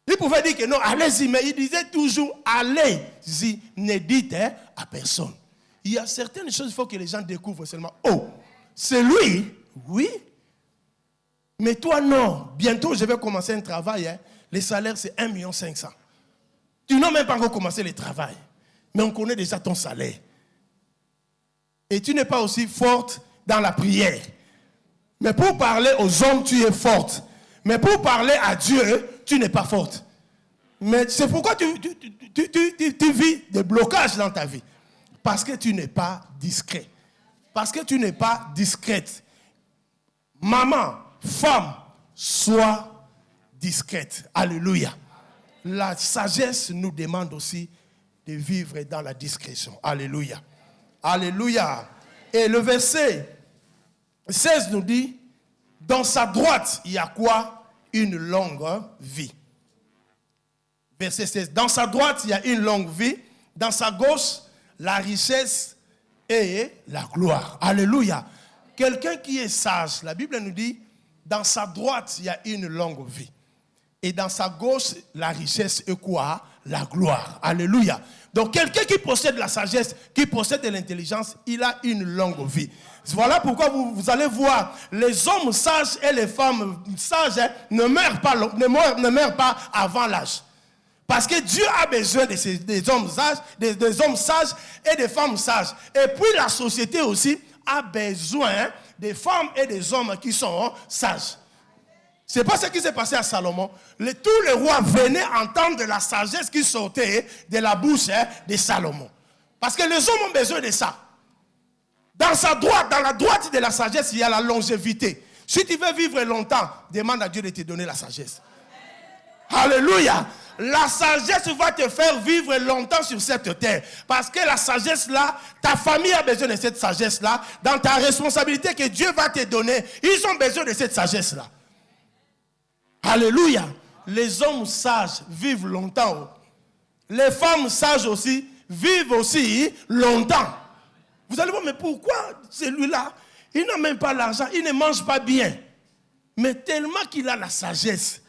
Il pouvait dire que non, allez-y, mais il disait toujours, allez-y, ne dites à personne. Il y a certaines choses, il faut que les gens découvrent seulement. Oh, c'est lui, oui. Mais toi, non. Bientôt, je vais commencer un travail. Les salaires, c'est 1 500 000. Tu n'as même pas encore commencé le travail. Mais on connaît déjà ton salaire. Et tu n'es pas aussi forte dans la prière. Mais pour parler aux hommes, tu es forte. Mais pour parler à Dieu, tu n'es pas forte. Mais c'est pourquoi tu vis des blocages dans ta vie. Parce que tu n'es pas discret. Parce que tu n'es pas discrète. Maman, femme, sois discrète. Alléluia. La sagesse nous demande aussi de vivre dans la discrétion. Alléluia. Alléluia. Et le verset 16 nous dit, dans sa droite, il y a quoi? Une longue vie. Verset 16, dans sa droite, il y a une longue vie. Dans sa gauche, la richesse et la gloire. Alléluia. Quelqu'un qui est sage, la Bible nous dit, dans sa droite, il y a une longue vie. Et dans sa gauche, la richesse et quoi? La gloire. Alléluia. Donc quelqu'un qui possède la sagesse, qui possède de l'intelligence, il a une longue vie. Voilà pourquoi vous allez voir, les hommes sages et les femmes sages ne meurent pas avant l'âge. Parce que Dieu a besoin des hommes sages, des hommes sages et des femmes sages. Et puis la société aussi a besoin des femmes et des hommes qui sont sages. C'est pas ce qui s'est passé à Salomon. Tous les rois venaient entendre la sagesse qui sortait de la bouche de Salomon. Parce que les hommes ont besoin de ça. Dans sa droite, dans la droite de la sagesse, il y a la longévité. Si tu veux vivre longtemps, demande à Dieu de te donner la sagesse. Alléluia. La sagesse va te faire vivre longtemps sur cette terre. Parce que la sagesse là, ta famille a besoin de cette sagesse là. Dans ta responsabilité que Dieu va te donner, ils ont besoin de cette sagesse là. Alléluia. Les hommes sages vivent longtemps. Les femmes sages aussi vivent aussi longtemps. Vous allez voir, mais pourquoi celui-là, il n'a même pas l'argent, il ne mange pas bien. Mais tellement qu'il a la sagesse.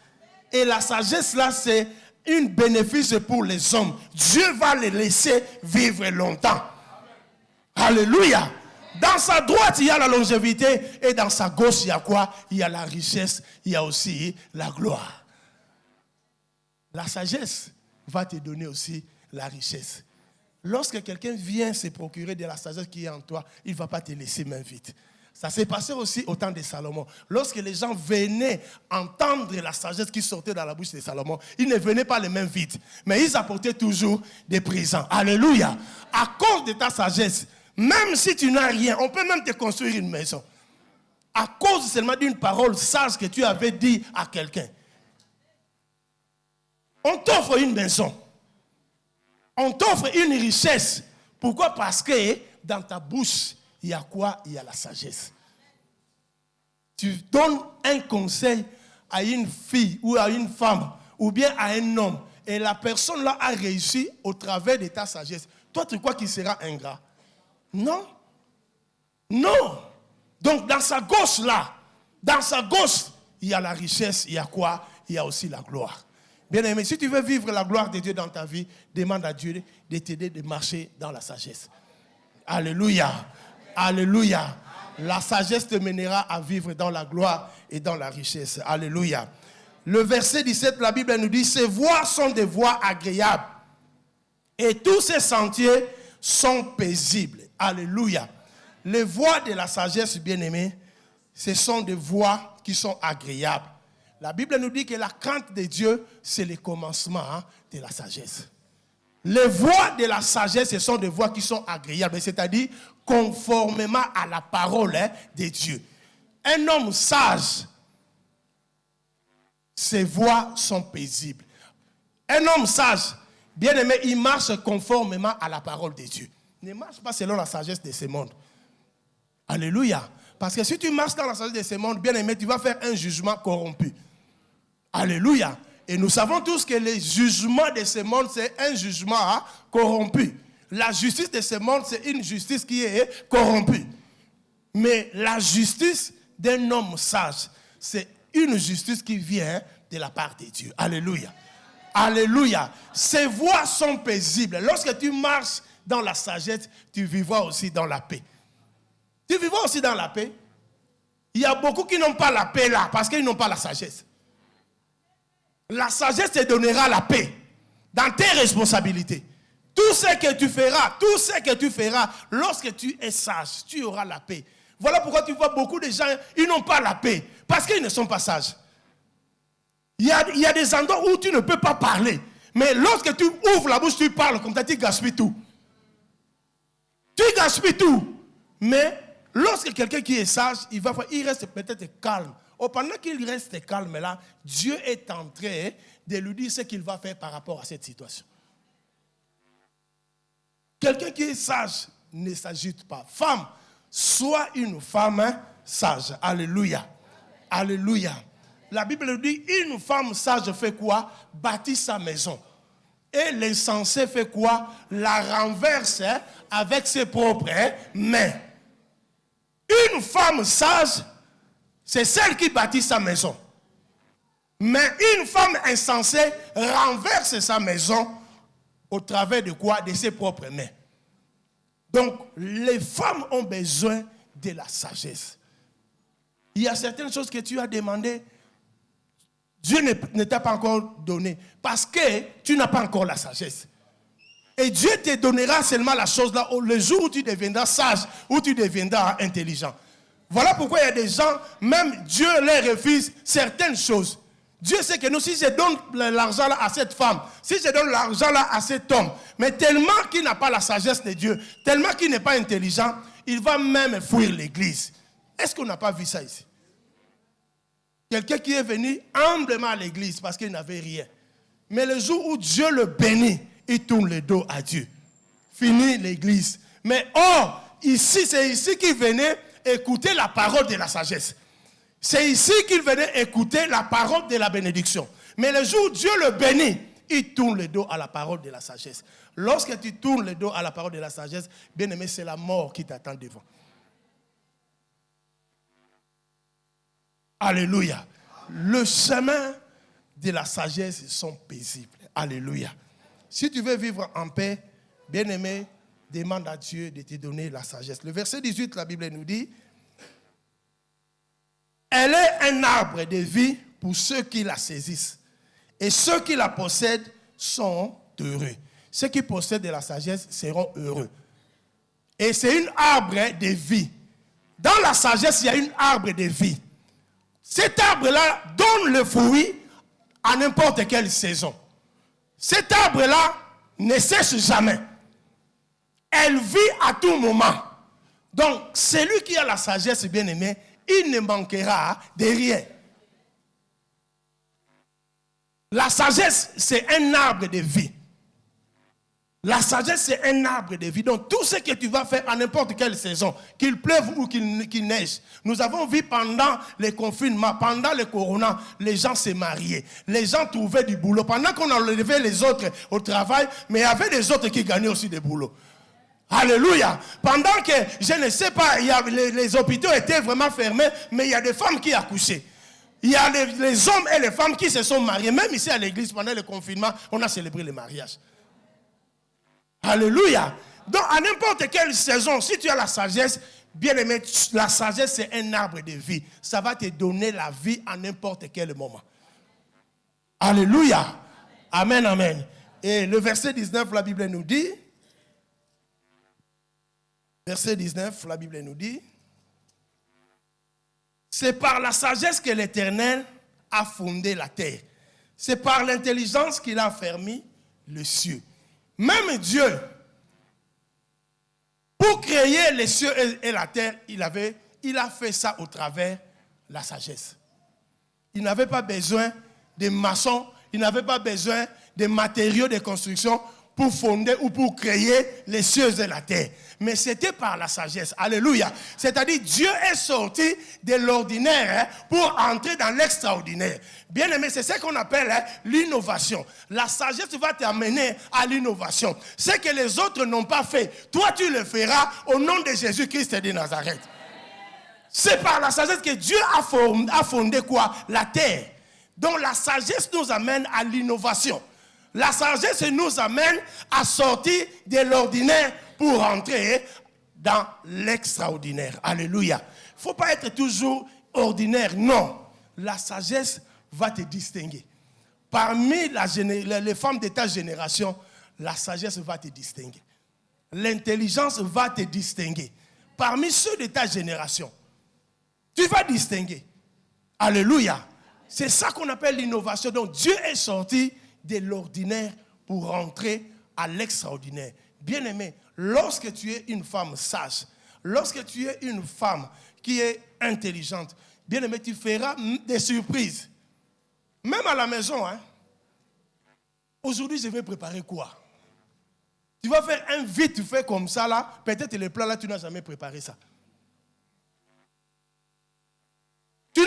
Et la sagesse là, c'est un bénéfice pour les hommes. Dieu va les laisser vivre longtemps. Alléluia. Dans sa droite, il y a la longévité. Et dans sa gauche, il y a quoi? Il y a la richesse. Il y a aussi la gloire. La sagesse va te donner aussi la richesse. Lorsque quelqu'un vient se procurer de la sagesse qui est en toi, il ne va pas te laisser main vide. Ça s'est passé aussi au temps de Salomon. Lorsque les gens venaient entendre la sagesse qui sortait dans la bouche de Salomon, ils ne venaient pas les mains vides. Mais ils apportaient toujours des présents. Alléluia. À cause de ta sagesse, même si tu n'as rien, on peut même te construire une maison. À cause seulement d'une parole sage que tu avais dit à quelqu'un. On t'offre une maison. On t'offre une richesse. Pourquoi? Parce que dans ta bouche, il y a quoi? Il y a la sagesse. Tu donnes un conseil à une fille ou à une femme ou bien à un homme et la personne là a réussi au travers de ta sagesse. Toi, tu crois qu'il sera ingrat? Non. Non. Donc, dans sa gauche là, dans sa gauche, il y a la richesse, il y a quoi? Il y a aussi la gloire. Bien aimé, si tu veux vivre la gloire de Dieu dans ta vie, demande à Dieu de t'aider de marcher dans la sagesse. Alléluia. Alléluia. La sagesse te mènera à vivre dans la gloire et dans la richesse. Alléluia. Le verset 17, la Bible nous dit, ces voies sont des voies agréables et tous ces sentiers sont paisibles. Alléluia. Les voies de la sagesse, bien-aimés, ce sont des voies qui sont agréables. La Bible nous dit que la crainte de Dieu, c'est le commencement de la sagesse. Les voies de la sagesse, ce sont des voies qui sont agréables, c'est-à-dire conformément à la parole de Dieu. Un homme sage, ses voies sont paisibles. Un homme sage, bien aimé, il marche conformément à la parole de Dieu. Ne marche pas selon la sagesse de ce monde. Alléluia. Parce que si tu marches dans la sagesse de ce monde, bien aimé, tu vas faire un jugement corrompu. Alléluia. Et nous savons tous que le jugement de ce monde, c'est un jugement corrompu. La justice de ce monde, c'est une justice qui est corrompue. Mais la justice d'un homme sage, c'est une justice qui vient de la part de Dieu. Alléluia. Alléluia. Ces voies sont paisibles. Lorsque tu marches dans la sagesse, tu vivras aussi dans la paix. Tu vivras aussi dans la paix. Il y a beaucoup qui n'ont pas la paix là, parce qu'ils n'ont pas la sagesse. La sagesse te donnera la paix dans tes responsabilités. Tout ce que tu feras, lorsque tu es sage, tu auras la paix. Voilà pourquoi tu vois beaucoup de gens, ils n'ont pas la paix, parce qu'ils ne sont pas sages. Il y a des endroits où tu ne peux pas parler. Mais lorsque tu ouvres la bouche, tu parles comme ça, tu gaspilles tout. Tu gaspilles tout. Mais lorsque quelqu'un qui est sage, il reste peut-être calme. Pendant qu'il reste calme là, Dieu est en train de lui dire ce qu'il va faire par rapport à cette situation. Quelqu'un qui est sage ne s'agite pas. Femme, sois une femme sage. Alléluia. Alléluia. La Bible nous dit, une femme sage fait quoi? Bâtit sa maison. Et l'insensé fait quoi? La renverse avec ses propres mains. Une femme sage, c'est celle qui bâtit sa maison. Mais une femme insensée renverse sa maison au travers de quoi? De ses propres mains. Donc, les femmes ont besoin de la sagesse. Il y a certaines choses que tu as demandées, Dieu ne t'a pas encore donné parce que tu n'as pas encore la sagesse. Et Dieu te donnera seulement la chose là le jour où tu deviendras sage, où tu deviendras intelligent. Voilà pourquoi il y a des gens, même Dieu leur refuse certaines choses. Dieu sait que nous, si je donne l'argent là à cette femme, si je donne l'argent là à cet homme, mais tellement qu'il n'a pas la sagesse de Dieu, tellement qu'il n'est pas intelligent, il va même fuir l'église. Est-ce qu'on n'a pas vu ça ici? Quelqu'un qui est venu humblement à l'église parce qu'il n'avait rien. Mais le jour où Dieu le bénit, il tourne le dos à Dieu. Fini l'église. Mais ici, c'est ici qu'il venait écouter la parole de la sagesse. C'est ici qu'il venait écouter la parole de la bénédiction. Mais le jour où Dieu le bénit, il tourne le dos à la parole de la sagesse. Lorsque tu tournes le dos à la parole de la sagesse, bien aimé, c'est la mort qui t'attend devant. Alléluia. Le chemin de la sagesse sont paisibles. Alléluia. Si tu veux vivre en paix, bien aimé, demande à Dieu de te donner la sagesse. Le verset 18, la Bible nous dit, elle est un arbre de vie pour ceux qui la saisissent. Et ceux qui la possèdent sont heureux. Ceux qui possèdent de la sagesse seront heureux. Et c'est une arbre de vie. Dans la sagesse, il y a une arbre de vie. Cet arbre-là donne le fruit à n'importe quelle saison. Cet arbre-là ne cesse jamais. Elle vit à tout moment. Donc, celui qui a la sagesse, bien aimé, il ne manquera de rien. La sagesse, c'est un arbre de vie. La sagesse, c'est un arbre de vie. Donc, tout ce que tu vas faire à n'importe quelle saison, qu'il pleuve ou qu'il neige. Nous avons vu pendant les confinements, pendant le corona, les gens se mariaient. Les gens trouvaient du boulot. Pendant qu'on enlevait les autres au travail, mais il y avait des autres qui gagnaient aussi des boulots. Alléluia. Pendant que, je ne sais pas, les hôpitaux étaient vraiment fermés, mais il y a des femmes qui accouchaient. Il y a les hommes et les femmes qui se sont mariés. Même ici à l'église, pendant le confinement, on a célébré le mariage. Alléluia. Donc, à n'importe quelle saison, si tu as la sagesse, bien aimé, la sagesse, c'est un arbre de vie. Ça va te donner la vie à n'importe quel moment. Alléluia. Amen, amen. Et le verset 19, la Bible nous dit, verset 19, la Bible nous dit, c'est par la sagesse que l'Éternel a fondé la terre. C'est par l'intelligence qu'il a fermé le ciel. Même Dieu, pour créer les cieux et la terre, il a fait ça au travers de la sagesse. Il n'avait pas besoin de maçons, il n'avait pas besoin de matériaux de construction pour fonder ou pour créer les cieux et la terre. Mais c'était par la sagesse. Alléluia. C'est-à-dire, Dieu est sorti de l'ordinaire pour entrer dans l'extraordinaire. Bien aimé, c'est ce qu'on appelle l'innovation. La sagesse va t'amener à l'innovation. Ce que les autres n'ont pas fait, toi tu le feras au nom de Jésus-Christ de Nazareth. C'est par la sagesse que Dieu a fondé quoi? La terre. Donc la sagesse nous amène à l'innovation. La sagesse nous amène à sortir de l'ordinaire pour entrer dans l'extraordinaire. Alléluia. Il ne faut pas être toujours ordinaire. Non. La sagesse va te distinguer. Parmi les femmes de ta génération, la sagesse va te distinguer. L'intelligence va te distinguer. Parmi ceux de ta génération, tu vas distinguer. Alléluia. C'est ça qu'on appelle l'innovation. Donc Dieu est sorti de l'ordinaire pour rentrer à l'extraordinaire. Bien-aimé, lorsque tu es une femme sage, lorsque tu es une femme qui est intelligente, bien-aimé, tu feras des surprises. Même à la maison, hein. Aujourd'hui, je vais préparer quoi? Tu vas faire un vite fait comme ça, là. Peut-être le plat, là, tu n'as jamais préparé ça.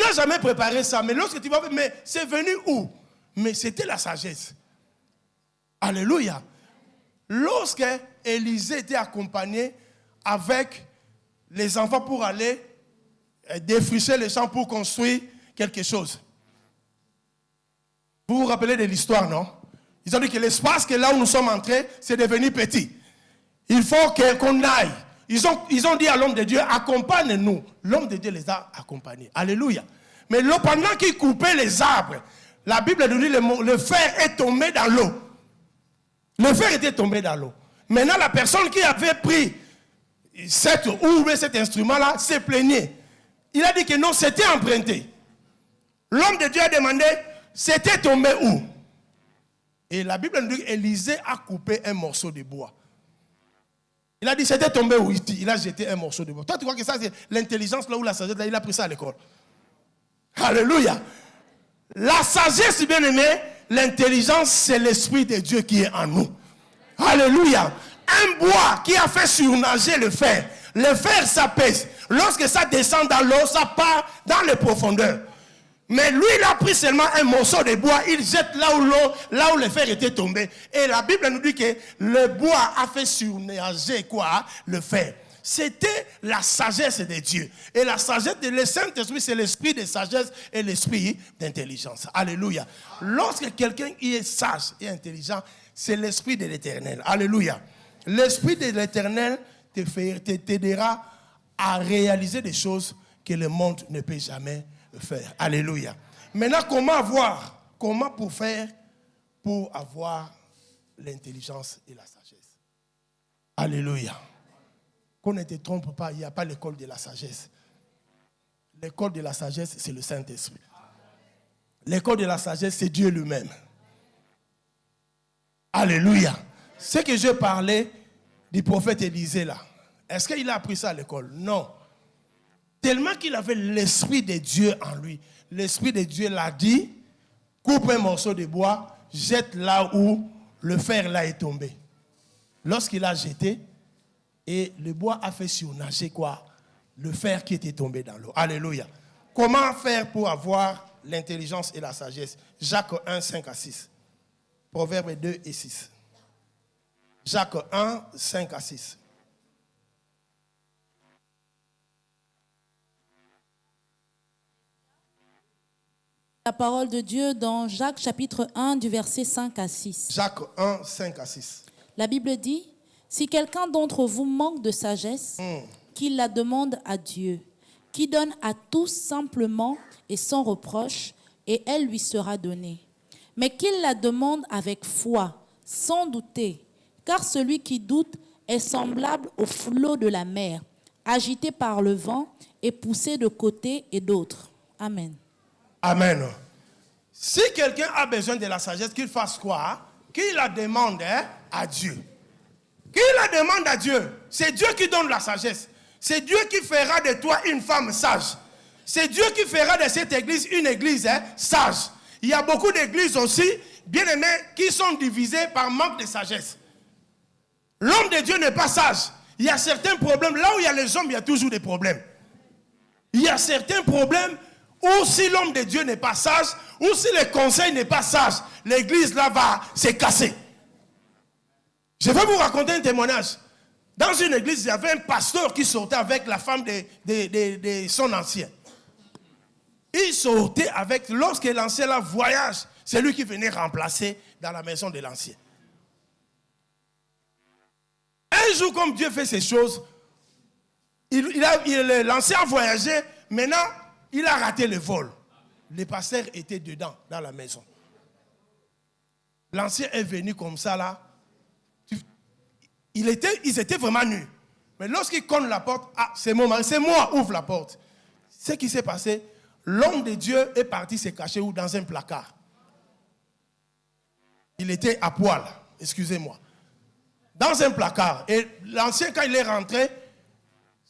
n'as jamais préparé ça. Mais lorsque tu vas voir, mais c'est venu où? Mais c'était la sagesse. Alléluia. Lorsque Élisée était accompagné avec les enfants pour aller défricher les champs pour construire quelque chose. Vous vous rappelez de l'histoire, non? Ils ont dit que l'espace que là où nous sommes entrés, c'est devenu petit. Il faut qu'on aille. Ils ont dit à l'homme de Dieu, accompagne-nous. L'homme de Dieu les a accompagnés. Alléluia. Mais pendant qu'ils coupaient les arbres, la Bible nous dit le fer est tombé dans l'eau. Le fer était tombé dans l'eau. Maintenant, la personne qui avait pris cet instrument-là se plaignait. Il a dit que non, c'était emprunté. L'homme de Dieu a demandé, c'était tombé où? Et la Bible nous dit qu'Élisée a coupé un morceau de bois. Il a dit, c'était tombé où? Il a jeté un morceau de bois. Toi, tu crois que ça, c'est l'intelligence là où la sagesse, là, il a pris ça à l'école. Alléluia. La sagesse, bien aimé, l'intelligence, c'est l'Esprit de Dieu qui est en nous. Alléluia. Un bois qui a fait surnager le fer ça pèse. Lorsque ça descend dans l'eau, ça part dans les profondeurs. Mais lui, il a pris seulement un morceau de bois, il jette là où le fer était tombé. Et la Bible nous dit que le bois a fait surnager quoi? Le fer. C'était la sagesse de Dieu. Et la sagesse de le Saint-Esprit, c'est l'esprit de sagesse et l'esprit d'intelligence. Alléluia. Lorsque quelqu'un est sage et intelligent, c'est l'esprit de l'Éternel. Alléluia. L'esprit de l'Éternel t'aidera à réaliser des choses que le monde ne peut jamais faire. Alléluia. Maintenant, comment pour avoir l'intelligence et la sagesse? Alléluia. Qu'on ne te trompe pas, il n'y a pas l'école de la sagesse. L'école de la sagesse, c'est le Saint-Esprit. L'école de la sagesse, c'est Dieu lui-même. Alléluia. Ce que je parlais du prophète Élisée là, est-ce qu'il a appris ça à l'école? Non. Tellement qu'il avait l'Esprit de Dieu en lui. L'Esprit de Dieu l'a dit, coupe un morceau de bois, jette là où le fer là est tombé. Lorsqu'il a jeté, et le bois a fait surnager quoi? Le fer qui était tombé dans l'eau. Alléluia. Comment faire pour avoir l'intelligence et la sagesse? Jacques 1, 5 à 6. Proverbes 2 et 6. Jacques 1, 5 à 6. La parole de Dieu dans Jacques chapitre 1 du verset 5 à 6. Jacques 1, 5 à 6. La Bible dit, si quelqu'un d'entre vous manque de sagesse, qu'il la demande à Dieu, qui donne à tous simplement et sans reproche, et elle lui sera donnée. Mais qu'il la demande avec foi, sans douter, car celui qui doute est semblable au flot de la mer, agité par le vent et poussé de côté et d'autre. Amen. Amen. Si quelqu'un a besoin de la sagesse, qu'il fasse quoi? Qu'il la demande à Dieu. Qu'il la demande à Dieu. C'est Dieu qui donne la sagesse. C'est Dieu qui fera de toi une femme sage. C'est Dieu qui fera de cette église une église sage. Il y a beaucoup d'églises aussi, bien aimées, qui sont divisées par manque de sagesse. L'homme de Dieu n'est pas sage. Il y a certains problèmes. Là où il y a les hommes, il y a toujours des problèmes. Il y a certains problèmes où si l'homme de Dieu n'est pas sage, ou si le conseil n'est pas sage, l'église là va se casser. Je vais vous raconter un témoignage. Dans une église, il y avait un pasteur qui sortait avec la femme de son ancien. Il sortait avec, lorsque l'ancien là voyage, c'est lui qui venait remplacer dans la maison de l'ancien. Un jour, comme Dieu fait ces choses, l'ancien a voyagé, maintenant, il a raté le vol. Le pasteur était dedans, dans la maison. L'ancien est venu comme ça là. Ils étaient vraiment nus. Mais lorsqu'il cogne la porte, c'est moi, ouvre la porte. Ce qui s'est passé, l'homme de Dieu est parti se cacher dans un placard. Il était à poil, excusez-moi. Dans un placard. Et l'ancien, quand il est rentré,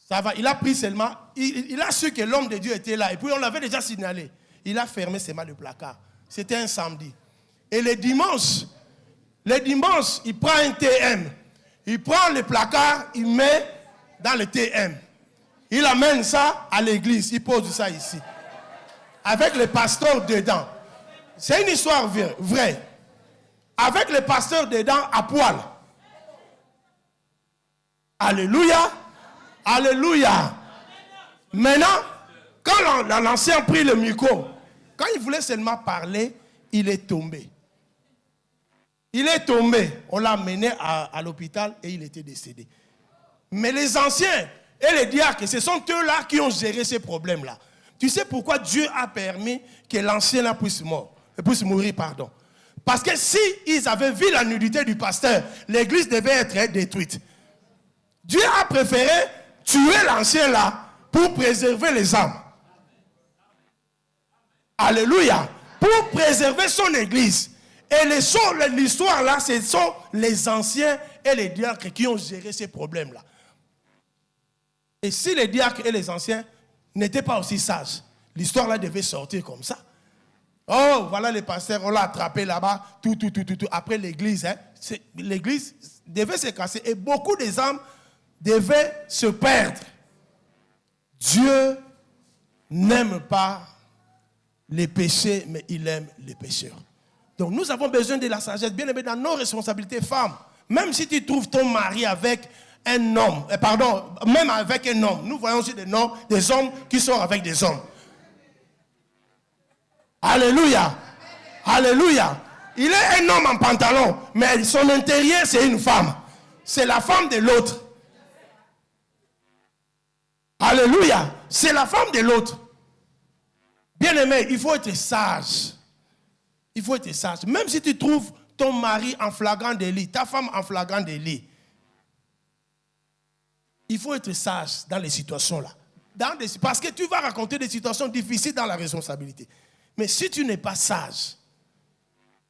ça va, il a pris seulement, il a su que l'homme de Dieu était là. Et puis on l'avait déjà signalé. Il a fermé seulement le placard. C'était un samedi. Et le dimanche, il prend un TM. Il prend le placard, il met dans le TM. Il amène ça à l'église. Il pose ça ici. avec le pasteur dedans. C'est une histoire vraie. Avec le pasteur dedans à poil. Alléluia. Alléluia. Maintenant, quand l'ancien prit le micro, quand il voulait seulement parler, il est tombé. Il est tombé. On l'a mené à l'hôpital et il était décédé. Mais les anciens et les diacres, ce sont eux-là qui ont géré ces problèmes-là. Tu sais pourquoi Dieu a permis que l'ancien puisse mourir, pardon. Parce que si ils avaient vu la nudité du pasteur, l'église devait être détruite. Dieu a préféré tuer l'ancien là pour préserver les âmes. Alléluia. Pour préserver son église. Et l'histoire là, ce sont les anciens et les diacres qui ont géré ces problèmes-là. Et si les diacres et les anciens n'étaient pas aussi sages, l'histoire là devait sortir comme ça. Oh, voilà les pasteurs, on l'a attrapé là-bas, tout. Après l'église, l'église devait se casser. Et beaucoup des âmes devaient se perdre. Dieu n'aime pas les péchés, mais il aime les pécheurs. Donc nous avons besoin de la sagesse, bien aimé, dans nos responsabilités femmes. Même si tu trouves ton mari avec un homme, même avec un homme, nous voyons aussi des hommes qui sont avec des hommes. Alléluia. Alléluia. Il est un homme en pantalon, mais son intérieur, c'est une femme. C'est la femme de l'autre. Alléluia. C'est la femme de l'autre. Bien-aimé, il faut être sage. Il faut être sage. Même si tu trouves ton mari en flagrant délit, ta femme en flagrant délit, il faut être sage dans les situations-là. Parce que tu vas raconter des situations difficiles dans la responsabilité. Mais si tu n'es pas sage,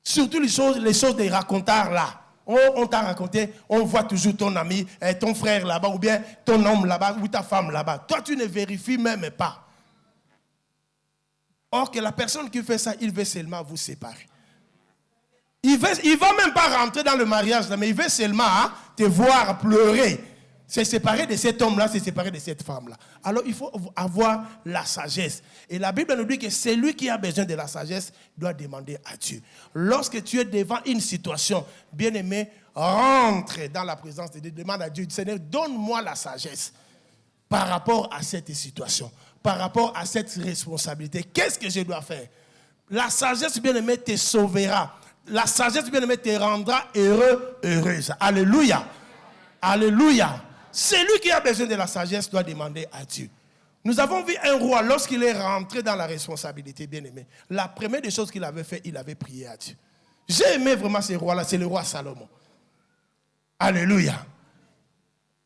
surtout les choses des racontards là, on t'a raconté, on voit toujours ton ami, ton frère là-bas, ou bien ton homme là-bas, ou ta femme là-bas. Toi, tu ne vérifies même pas. Or que la personne qui fait ça, il veut seulement vous séparer. Il va même pas rentrer dans le mariage, là, mais il veut seulement te voir pleurer. Se séparer de cet homme-là, se séparer de cette femme-là. Alors il faut avoir la sagesse. Et la Bible nous dit que celui qui a besoin de la sagesse doit demander à Dieu. Lorsque tu es devant une situation, bien-aimé, rentre dans la présence de Dieu, demande à Dieu, Seigneur, donne-moi la sagesse par rapport à cette situation, par rapport à cette responsabilité. Qu'est-ce que je dois faire? La sagesse, bien-aimé, te sauvera. La sagesse, bien-aimé, te rendra heureux, heureuse. Alléluia. Alléluia. Celui qui a besoin de la sagesse doit demander à Dieu. Nous avons vu un roi, lorsqu'il est rentré dans la responsabilité, bien-aimé, la première des choses qu'il avait fait, il avait prié à Dieu. J'ai aimé vraiment ce roi-là, c'est le roi Salomon. Alléluia.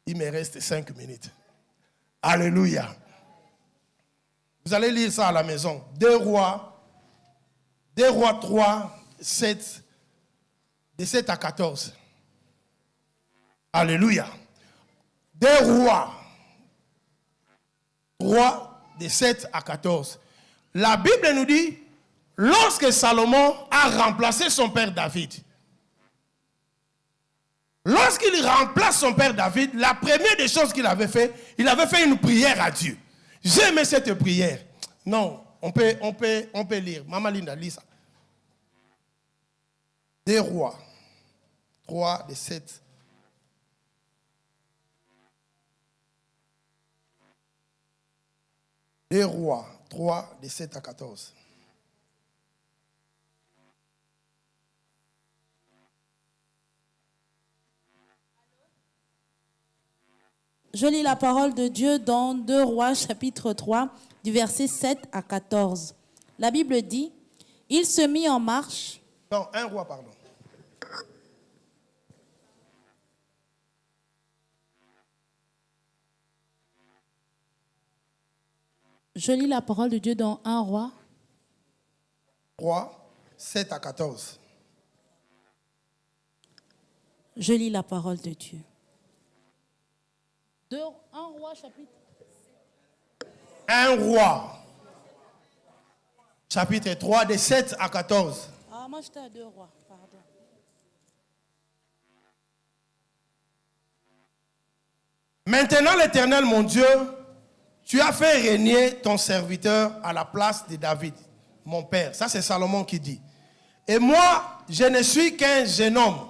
Il me reste 5 minutes. Alléluia. Vous allez lire ça à la maison. 2 Rois 3, 7, de 7 à 14. Alléluia. 2 Rois 3, de 7 à 14. La Bible nous dit, lorsque Salomon a remplacé son père David, lorsqu'il remplace son père David, la première des choses qu'il avait fait, il avait fait une prière à Dieu. J'ai aimé cette prière. Non, on peut lire. Maman Linda, lis ça. 2 Rois 3, de 7. Les Rois 3, de 7 à 14. Je lis la parole de Dieu dans 2 Rois chapitre 3, du verset 7 à 14. La Bible dit, il se mit en marche. Non, 1 Roi, pardon. Je lis la parole de Dieu dans 1 Roi. 3, 7 à 14. Je lis la parole de Dieu. 1 Roi chapitre. 1 Roi chapitre 3, de 7 à 14. Ah, moi j'étais à 2 Rois, pardon. Maintenant, l'Éternel, mon Dieu, tu as fait régner ton serviteur à la place de David, mon père. Ça, c'est Salomon qui dit. Et moi, je ne suis qu'un jeune homme.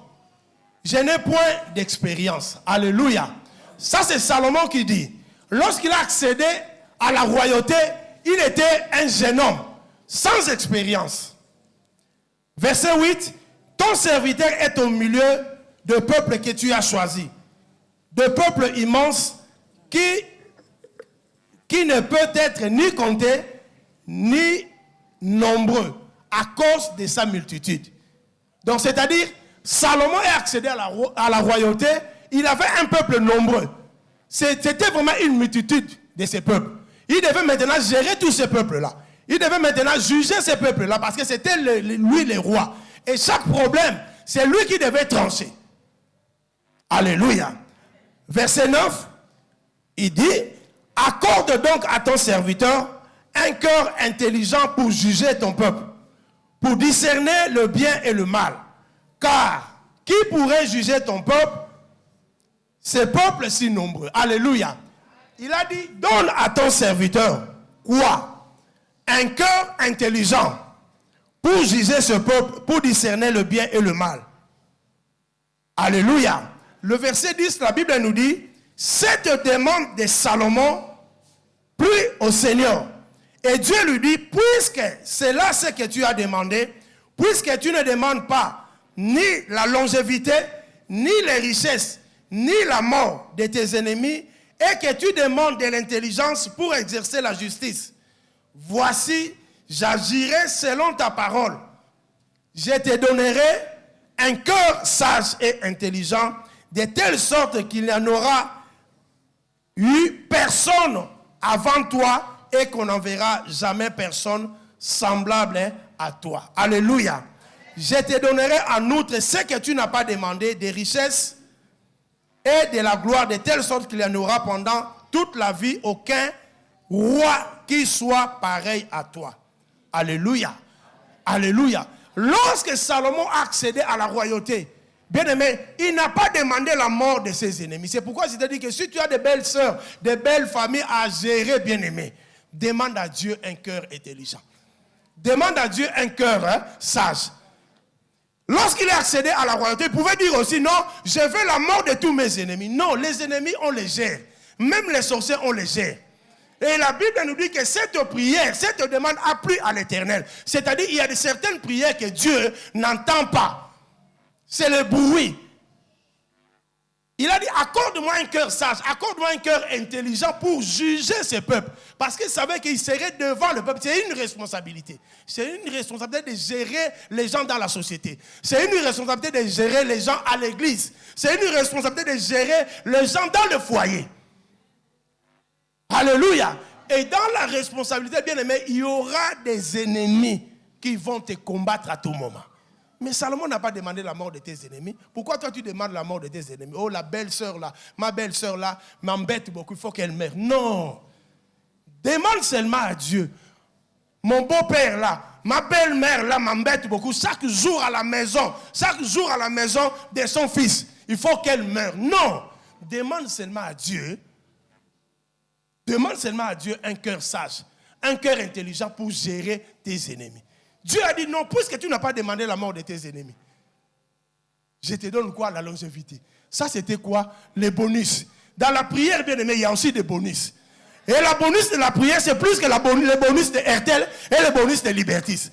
Je n'ai point d'expérience. Alléluia. Ça, c'est Salomon qui dit. Lorsqu'il a accédé à la royauté, il était un jeune homme, sans expérience. Verset 8. Ton serviteur est au milieu de peuples que tu as choisis. De peuples immenses qui ne peut être ni compté, ni nombreux, à cause de sa multitude. Donc, c'est-à-dire, Salomon est accédé à la royauté, il avait un peuple nombreux. C'était vraiment une multitude de ces peuples. Il devait maintenant gérer tous ces peuples-là. Il devait maintenant juger ces peuples-là, parce que c'était lui le roi. Et chaque problème, c'est lui qui devait trancher. Alléluia. Verset 9, il dit, accorde donc à ton serviteur un cœur intelligent pour juger ton peuple, pour discerner le bien et le mal. Car qui pourrait juger ton peuple, ces peuples si nombreux? Alléluia. Il a dit, donne à ton serviteur quoi? Un cœur intelligent pour juger ce peuple, pour discerner le bien et le mal. Alléluia. Le verset 10, la Bible nous dit, cette demande de Salomon plut au Seigneur. Et Dieu lui dit, puisque c'est là ce que tu as demandé, puisque tu ne demandes pas ni la longévité, ni les richesses, ni la mort de tes ennemis, et que tu demandes de l'intelligence pour exercer la justice, voici, j'agirai selon ta parole. Je te donnerai un cœur sage et intelligent, de telle sorte qu'il n'y en aura eu personne avant toi et qu'on n'en verra jamais personne semblable à toi. Alléluia. Je te donnerai en outre ce que tu n'as pas demandé, des richesses et de la gloire, de telle sorte qu'il y en aura pendant toute la vie aucun roi qui soit pareil à toi. Alléluia. Alléluia. Lorsque Salomon a accédé à la royauté, bien aimé, il n'a pas demandé la mort de ses ennemis. C'est pourquoi je te dis que si tu as de belles sœurs, de belles familles à gérer, bien aimé, demande à Dieu un cœur intelligent. Demande à Dieu un cœur sage. Lorsqu'il est accédé à la royauté, il pouvait dire aussi, non, je veux la mort de tous mes ennemis. Non, les ennemis, on les gère. Même les sorciers, on les gère. Et la Bible nous dit que cette prière, cette demande a plu à l'Éternel. C'est-à-dire qu'il y a de certaines prières que Dieu n'entend pas. C'est le bruit. Il a dit, accorde-moi un cœur sage, accorde-moi un cœur intelligent pour juger ce peuple. Parce qu'il savait qu'il serait devant le peuple. C'est une responsabilité. C'est une responsabilité de gérer les gens dans la société. C'est une responsabilité de gérer les gens à l'église. C'est une responsabilité de gérer les gens dans le foyer. Alléluia. Et dans la responsabilité, bien aimé, il y aura des ennemis qui vont te combattre à tout moment. Mais Salomon n'a pas demandé la mort de tes ennemis. Pourquoi toi tu demandes la mort de tes ennemis? Oh, la belle-sœur là, ma belle-sœur là, m'embête beaucoup, il faut qu'elle meure. Non. Demande seulement à Dieu. Mon beau-père là, ma belle-mère là m'embête beaucoup. Chaque jour à la maison de son fils, il faut qu'elle meure. Non. Demande seulement à Dieu. Demande seulement à Dieu un cœur sage, un cœur intelligent pour gérer tes ennemis. Dieu a dit non, puisque tu n'as pas demandé la mort de tes ennemis. Je te donne quoi? La longévité. Ça, c'était quoi? Les bonus. Dans la prière, bien aimé, il y a aussi des bonus. Et la bonus de la prière, c'est plus que les bonus de RTL et les bonus de Libertis.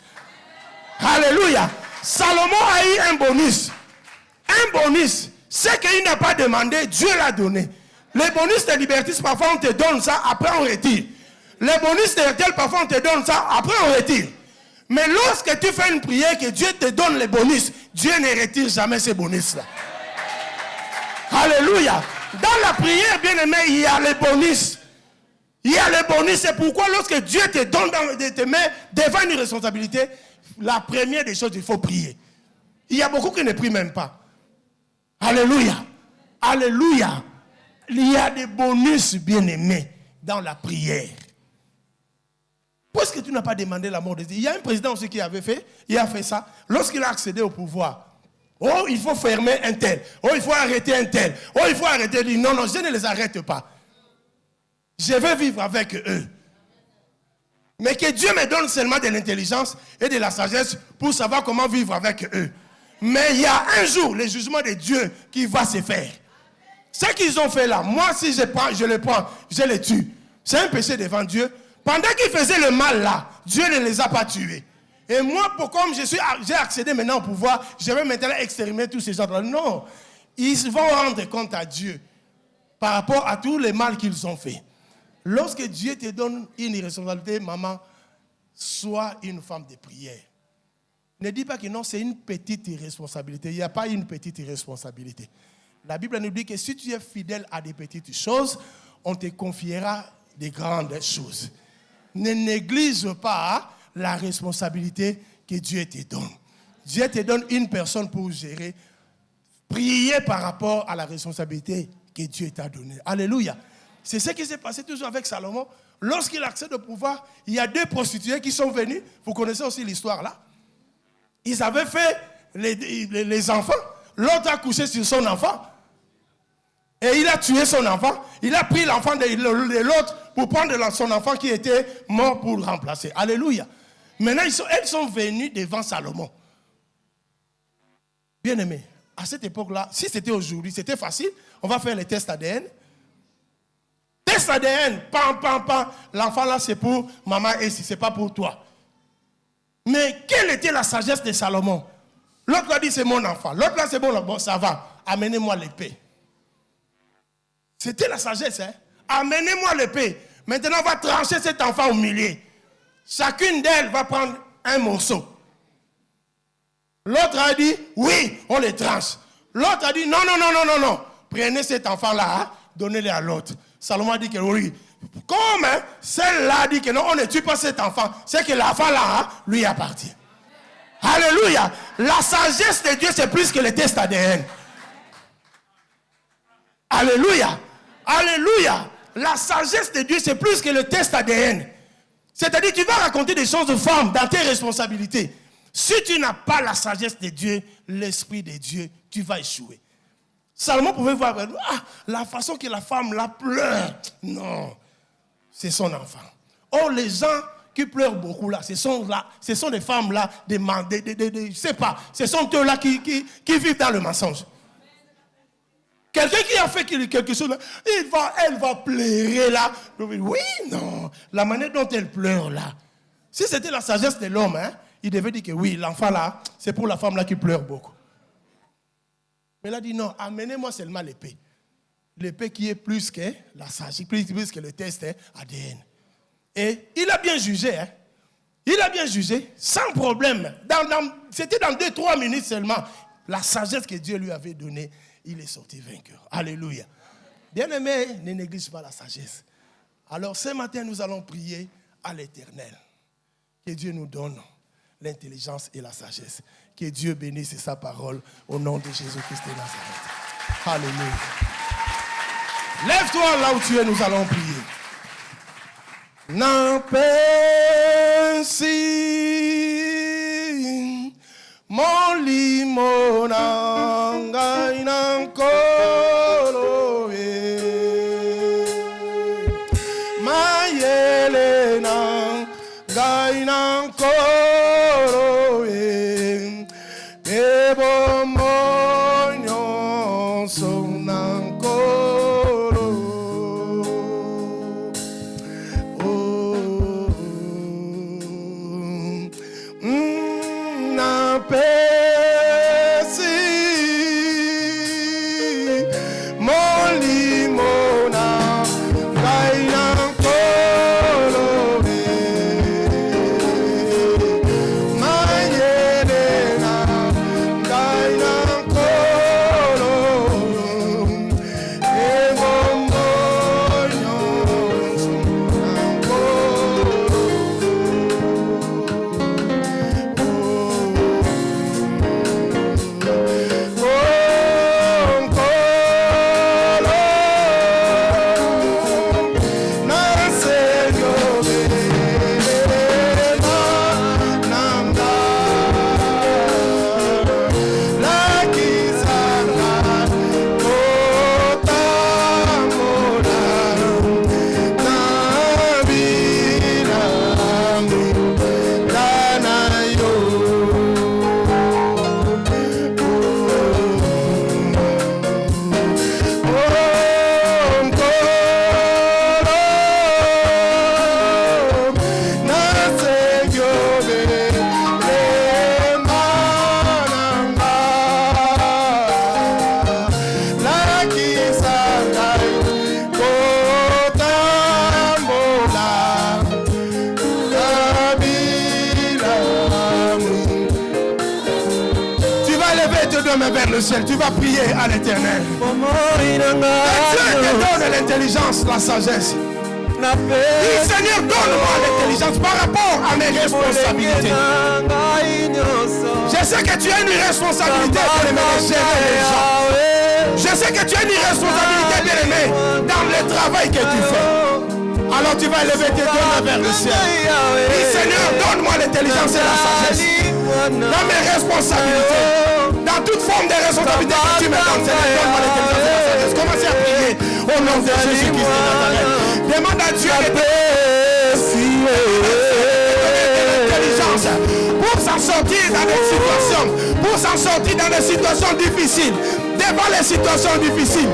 Alléluia. Salomon a eu un bonus. Un bonus. Ce qu'il n'a pas demandé, Dieu l'a donné. Les bonus de Libertis, parfois on te donne ça, après on retire. Les bonus de RTL, parfois on te donne ça, après on retire. Mais lorsque tu fais une prière que Dieu te donne les bonus, Dieu ne retire jamais ces bonus-là. Alléluia. Dans la prière, bien aimé, il y a les bonus. Il y a les bonus. C'est pourquoi lorsque Dieu te donne te met devant une responsabilité, la première des choses, il faut prier. Il y a beaucoup qui ne prient même pas. Alléluia. Alléluia. Il y a des bonus, bien aimés, dans la prière. Puisque tu n'as pas demandé la mort de Dieu. Il y a un président aussi qui avait fait, il a fait ça. Lorsqu'il a accédé au pouvoir, oh, il faut fermer un tel. Oh, il faut arrêter un tel. Oh, il faut arrêter. Il dit, non, non, je ne les arrête pas. Je veux vivre avec eux. Mais que Dieu me donne seulement de l'intelligence et de la sagesse pour savoir comment vivre avec eux. Mais il y a un jour, le jugement de Dieu qui va se faire. Ce qu'ils ont fait là, moi si je les prends, je les tue. C'est un péché devant Dieu. Pendant qu'ils faisaient le mal là, Dieu ne les a pas tués. Et moi, comme j'ai accédé maintenant au pouvoir, je vais maintenant exterminer tous ces gens-là. Non, ils vont rendre compte à Dieu par rapport à tous les mal qu'ils ont fait. Lorsque Dieu te donne une responsabilité, maman, sois une femme de prière. Ne dis pas que non, c'est une petite irresponsabilité. Il n'y a pas une petite irresponsabilité. La Bible nous dit que si tu es fidèle à des petites choses, on te confiera des grandes choses. Ne néglige pas la responsabilité que Dieu te donne. Dieu te donne une personne pour gérer. Priez par rapport à la responsabilité que Dieu t'a donnée. Alléluia. C'est ce qui s'est passé toujours avec Salomon. Lorsqu'il accède au pouvoir, il y a 2 prostituées qui sont venues. Vous connaissez aussi l'histoire là. Ils avaient fait les enfants. L'autre a couché sur son enfant. Et il a tué son enfant. Il a pris l'enfant de l'autre pour prendre son enfant qui était mort pour le remplacer. Alléluia. Maintenant, elles sont venues devant Salomon. Bien aimé, à cette époque-là, si c'était aujourd'hui, c'était facile. On va faire les tests ADN. Test ADN, pam. L'enfant là, c'est pour maman et c'est pas pour toi. Mais quelle était la sagesse de Salomon? L'autre a dit, c'est mon enfant. L'autre là, c'est bon, ça va. Amenez-moi l'épée. C'était la sagesse. Hein? Amenez-moi l'épée. Maintenant, on va trancher cet enfant au milieu. Chacune d'elles va prendre un morceau. L'autre a dit, oui, on les tranche. L'autre a dit, non. Prenez cet enfant-là, hein, donnez-le à l'autre. Salomon a dit que oui. Comme hein, celle-là dit que non, on ne tue pas cet enfant. C'est que l'enfant-là, hein, lui appartient. Alléluia. La sagesse de Dieu, c'est plus que les tests ADN. Alléluia. Alléluia. La sagesse de Dieu, c'est plus que le test ADN. C'est-à-dire, tu vas raconter des choses de femmes dans tes responsabilités. Si tu n'as pas la sagesse de Dieu, l'esprit de Dieu, tu vas échouer. Salomon pouvait voir la façon que la femme la pleure. Non, c'est son enfant. Oh, les gens qui pleurent beaucoup là, ce sont des femmes là, je sais pas, ce sont eux là qui vivent dans le mensonge. Quelqu'un qui a fait quelque chose, là, elle va pleurer là. Oui, non. La manière dont elle pleure là. Si c'était la sagesse de l'homme, hein, il devait dire que oui, l'enfant là, c'est pour la femme là qui pleure beaucoup. Mais il a dit non, amenez-moi seulement l'épée. L'épée qui est plus que la sagesse, plus que le test hein, ADN. Et il a bien jugé. Hein. Il a bien jugé, sans problème. C'était dans 2-3 minutes seulement. La sagesse que Dieu lui avait donnée. Il est sorti vainqueur. Alléluia. Bien-aimé, ne néglige pas la sagesse. Alors ce matin, nous allons prier à l'Éternel. Que Dieu nous donne l'intelligence et la sagesse. Que Dieu bénisse sa parole au nom de Jésus-Christ de Nazareth. Alléluia. Lève-toi là où tu es, nous allons prier. N'impensi mon limonanga inankolo mayele nanga inankolo ebo monyo sonankolo na pe deux mains vers le ciel. Tu vas prier à l'Éternel. Dieu te donne l'intelligence, la sagesse. Dis Seigneur, donne-moi l'intelligence par rapport à mes responsabilités. Je sais que tu as une responsabilité, bien-aimé, de gérer les gens. Je sais que tu as une responsabilité, bien-aimé, dans le travail que tu fais. Alors tu vas élever tes deux mains vers le ciel. Dis Seigneur, donne-moi l'intelligence et la sagesse dans mes responsabilités, dans toute forme de responsabilité que tu me donnes. Seigneur, donne-moi l'intelligence et la sagesse. Commencez à prier au nom de Jésus-Christ de Nazareth. Demande à Dieu de l'intelligence pour s'en sortir dans des situations, pour s'en sortir dans des situations difficiles, devant les situations difficiles,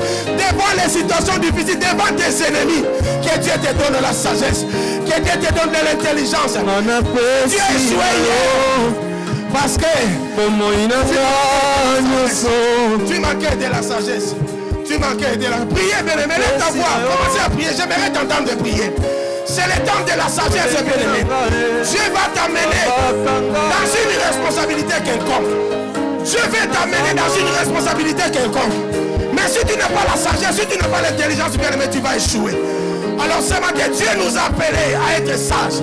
devant tes ennemis. Que Dieu te donne la sagesse, que Dieu te donne de l'intelligence. Dieu est soyeux parce que tu manquais de la sagesse. Tu manquais de la prière, bien-aimé. Lève ta voix, commencez à prier. J'aimerais t'entendre prier. C'est le temps de la sagesse, bien-aimé. Dieu va t'amener dans une responsabilité quelconque. Dieu va t'amener dans une responsabilité quelconque. Mais si tu n'as pas la sagesse, si tu n'as pas l'intelligence, bien-aimé, tu vas échouer. Alors ce matin, Dieu nous a appelés à être sages.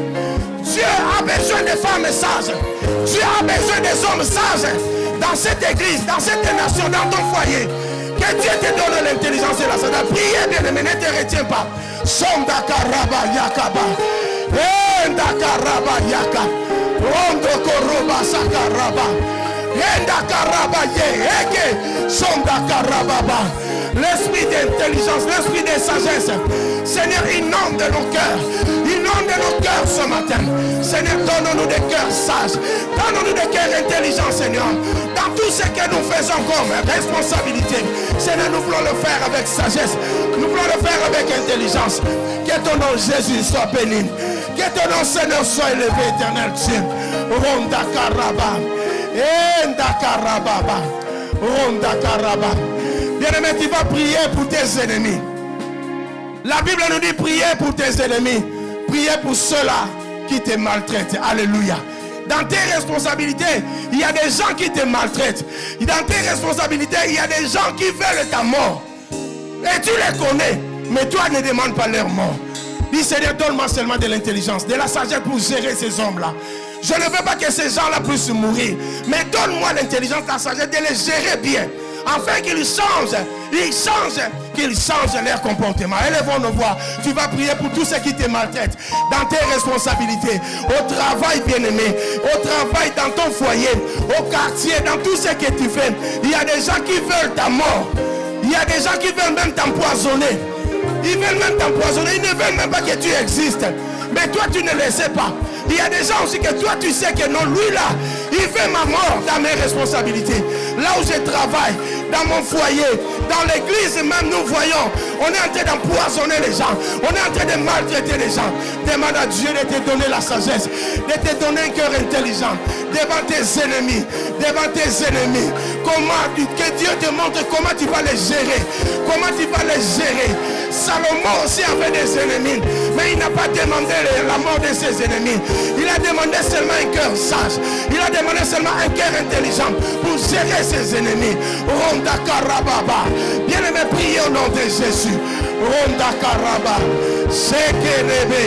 Dieu a besoin des femmes sages. Dieu a besoin des hommes sages dans cette église, dans cette nation, dans ton foyer. Que Dieu te donne l'intelligence et la sagesse. Priez, bien-aimé, ne te retiens pas. Sonda karaba yakaba. Enda karaba yaka. Rondo koroba sakaraba. Enda karaba ye. Eke. Sonda karababa. L'esprit d'intelligence, l'esprit de sagesse. Seigneur, inonde de nos cœurs. Inonde de nos cœurs ce matin. Seigneur, donne-nous des cœurs sages. Donne-nous des cœurs intelligents, Seigneur. Dans tout ce que nous faisons comme responsabilité. Seigneur, nous voulons le faire avec sagesse. Nous voulons le faire avec intelligence. Que ton nom, Jésus, soit béni. Que ton nom, Seigneur, soit élevé, éternel Dieu. Ronda karaba. Enda karababa. Ronda karaba. Bien-aimé, tu vas prier pour tes ennemis. La Bible nous dit prier pour tes ennemis. Prier pour ceux-là qui te maltraitent. Alléluia. Dans tes responsabilités, il y a des gens qui te maltraitent. Dans tes responsabilités, il y a des gens qui veulent ta mort. Et tu les connais. Mais toi, ne demande pas leur mort. Dis Seigneur, donne-moi seulement de l'intelligence, de la sagesse pour gérer ces hommes-là. Je ne veux pas que ces gens-là puissent mourir. Mais donne-moi l'intelligence, la sagesse de les gérer bien. Afin qu'ils changent leur comportement. Élevons nos voix. Tu vas prier pour tous ceux qui te maltraitent. Dans tes responsabilités, au travail, bien-aimé, au travail, dans ton foyer, au quartier, dans tout ce que tu fais. Il y a des gens qui veulent ta mort. Il y a des gens qui veulent même t'empoisonner. Ils veulent même t'empoisonner. Ils ne veulent même pas que tu existes. Mais toi, tu ne le sais pas. Il y a des gens aussi que toi, tu sais que non, lui là, il veut ma mort dans mes responsabilités. Là où je travaille, dans mon foyer, dans l'église même, nous voyons, on est en train d'empoisonner les gens. On est en train de maltraiter les gens. Demande à Dieu de te donner la sagesse, de te donner un cœur intelligent devant tes ennemis. Devant tes ennemis. Que Dieu te montre comment tu vas les gérer. Comment tu vas les gérer. Salomon aussi avait des ennemis, mais il n'a pas demandé la mort de ses ennemis. Il a demandé seulement un cœur sage. Il a demandé seulement un cœur intelligent pour gérer ses ennemis. Ronda karababa. Bien-aimé, priez au nom de Jésus. Ronda karaba. Sekerebe.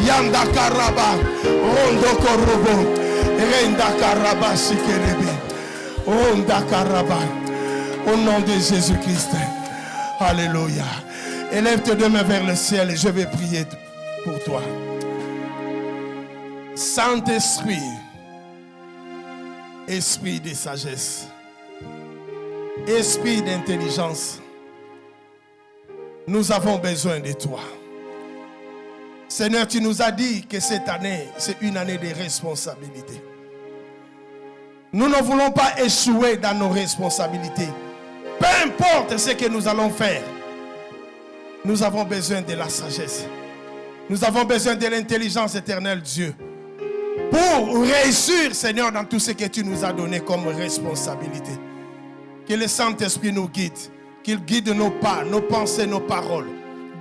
Yanda karaba. Rondo korobo. Renda karaba sikerebe. Ronda karaba. Au nom de Jésus-Christ. Alléluia. Élève tes deux mains vers le ciel et je vais prier pour toi. Saint-Esprit, esprit de sagesse, esprit d'intelligence, nous avons besoin de toi. Seigneur, tu nous as dit que cette année, c'est une année de responsabilité. Nous ne voulons pas échouer dans nos responsabilités. Peu importe ce que nous allons faire. Nous avons besoin de la sagesse. Nous avons besoin de l'intelligence éternelle, Dieu. Pour réussir, Seigneur, dans tout ce que tu nous as donné comme responsabilité. Que le Saint-Esprit nous guide. Qu'il guide nos pas, nos pensées, nos paroles.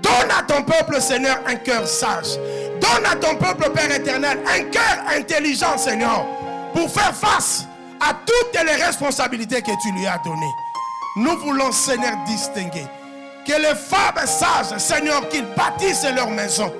Donne à ton peuple, Seigneur, un cœur sage. Donne à ton peuple, Père éternel, un cœur intelligent, Seigneur. Pour faire face à toutes les responsabilités que tu lui as données. Nous voulons, Seigneur, distinguer que les femmes sages, Seigneur, qu'ils bâtissent leur maison.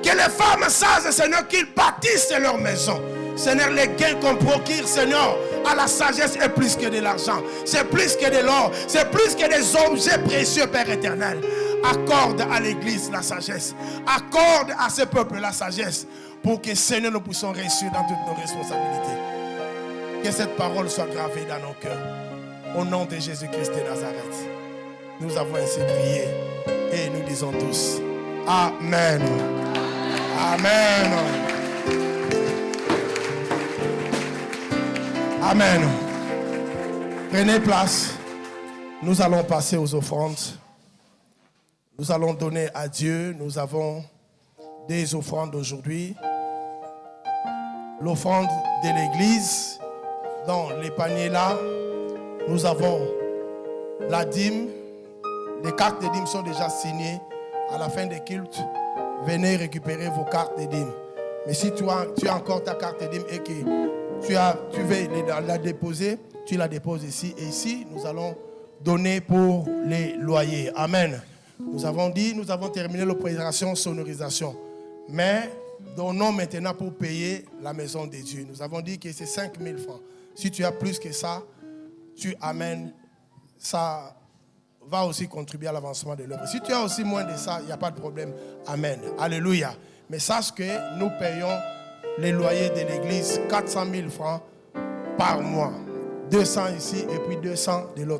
Que les femmes sages, Seigneur, qu'ils bâtissent leur maison. Seigneur, les gains qu'on procure, Seigneur, à la sagesse est plus que de l'argent. C'est plus que de l'or. C'est plus que des objets précieux, Père éternel. Accorde à l'église la sagesse. Accorde à ce peuple la sagesse. Pour que, Seigneur, nous puissions réussir dans toutes nos responsabilités. Que cette parole soit gravée dans nos cœurs. Au nom de Jésus-Christ de Nazareth. Nous avons ainsi prié. Et nous disons tous Amen. Amen. Amen. Prenez place. Nous allons passer aux offrandes. Nous allons donner à Dieu. Nous avons des offrandes aujourd'hui. L'offrande de l'église. Dans les paniers là, nous avons la dîme. Les cartes de dîme sont déjà signées. À la fin des cultes, venez récupérer vos cartes de dîme. Mais si tu as encore ta carte de dîme et que tu veux la déposer, tu la déposes ici. Et ici, nous allons donner pour les loyers. Amen. Nous avons terminé l'opération sonorisation. Mais donnons maintenant pour payer la maison de Dieu. Nous avons dit que c'est 5 000 francs. Si tu as plus que ça, tu amènes ça. Va aussi contribuer à l'avancement de l'œuvre. Si tu as aussi moins de ça, il n'y a pas de problème. Amen. Alléluia. Mais sache que nous payons les loyers de l'église 400 000 francs par mois. 200 ici et puis 200 de l'autre côté.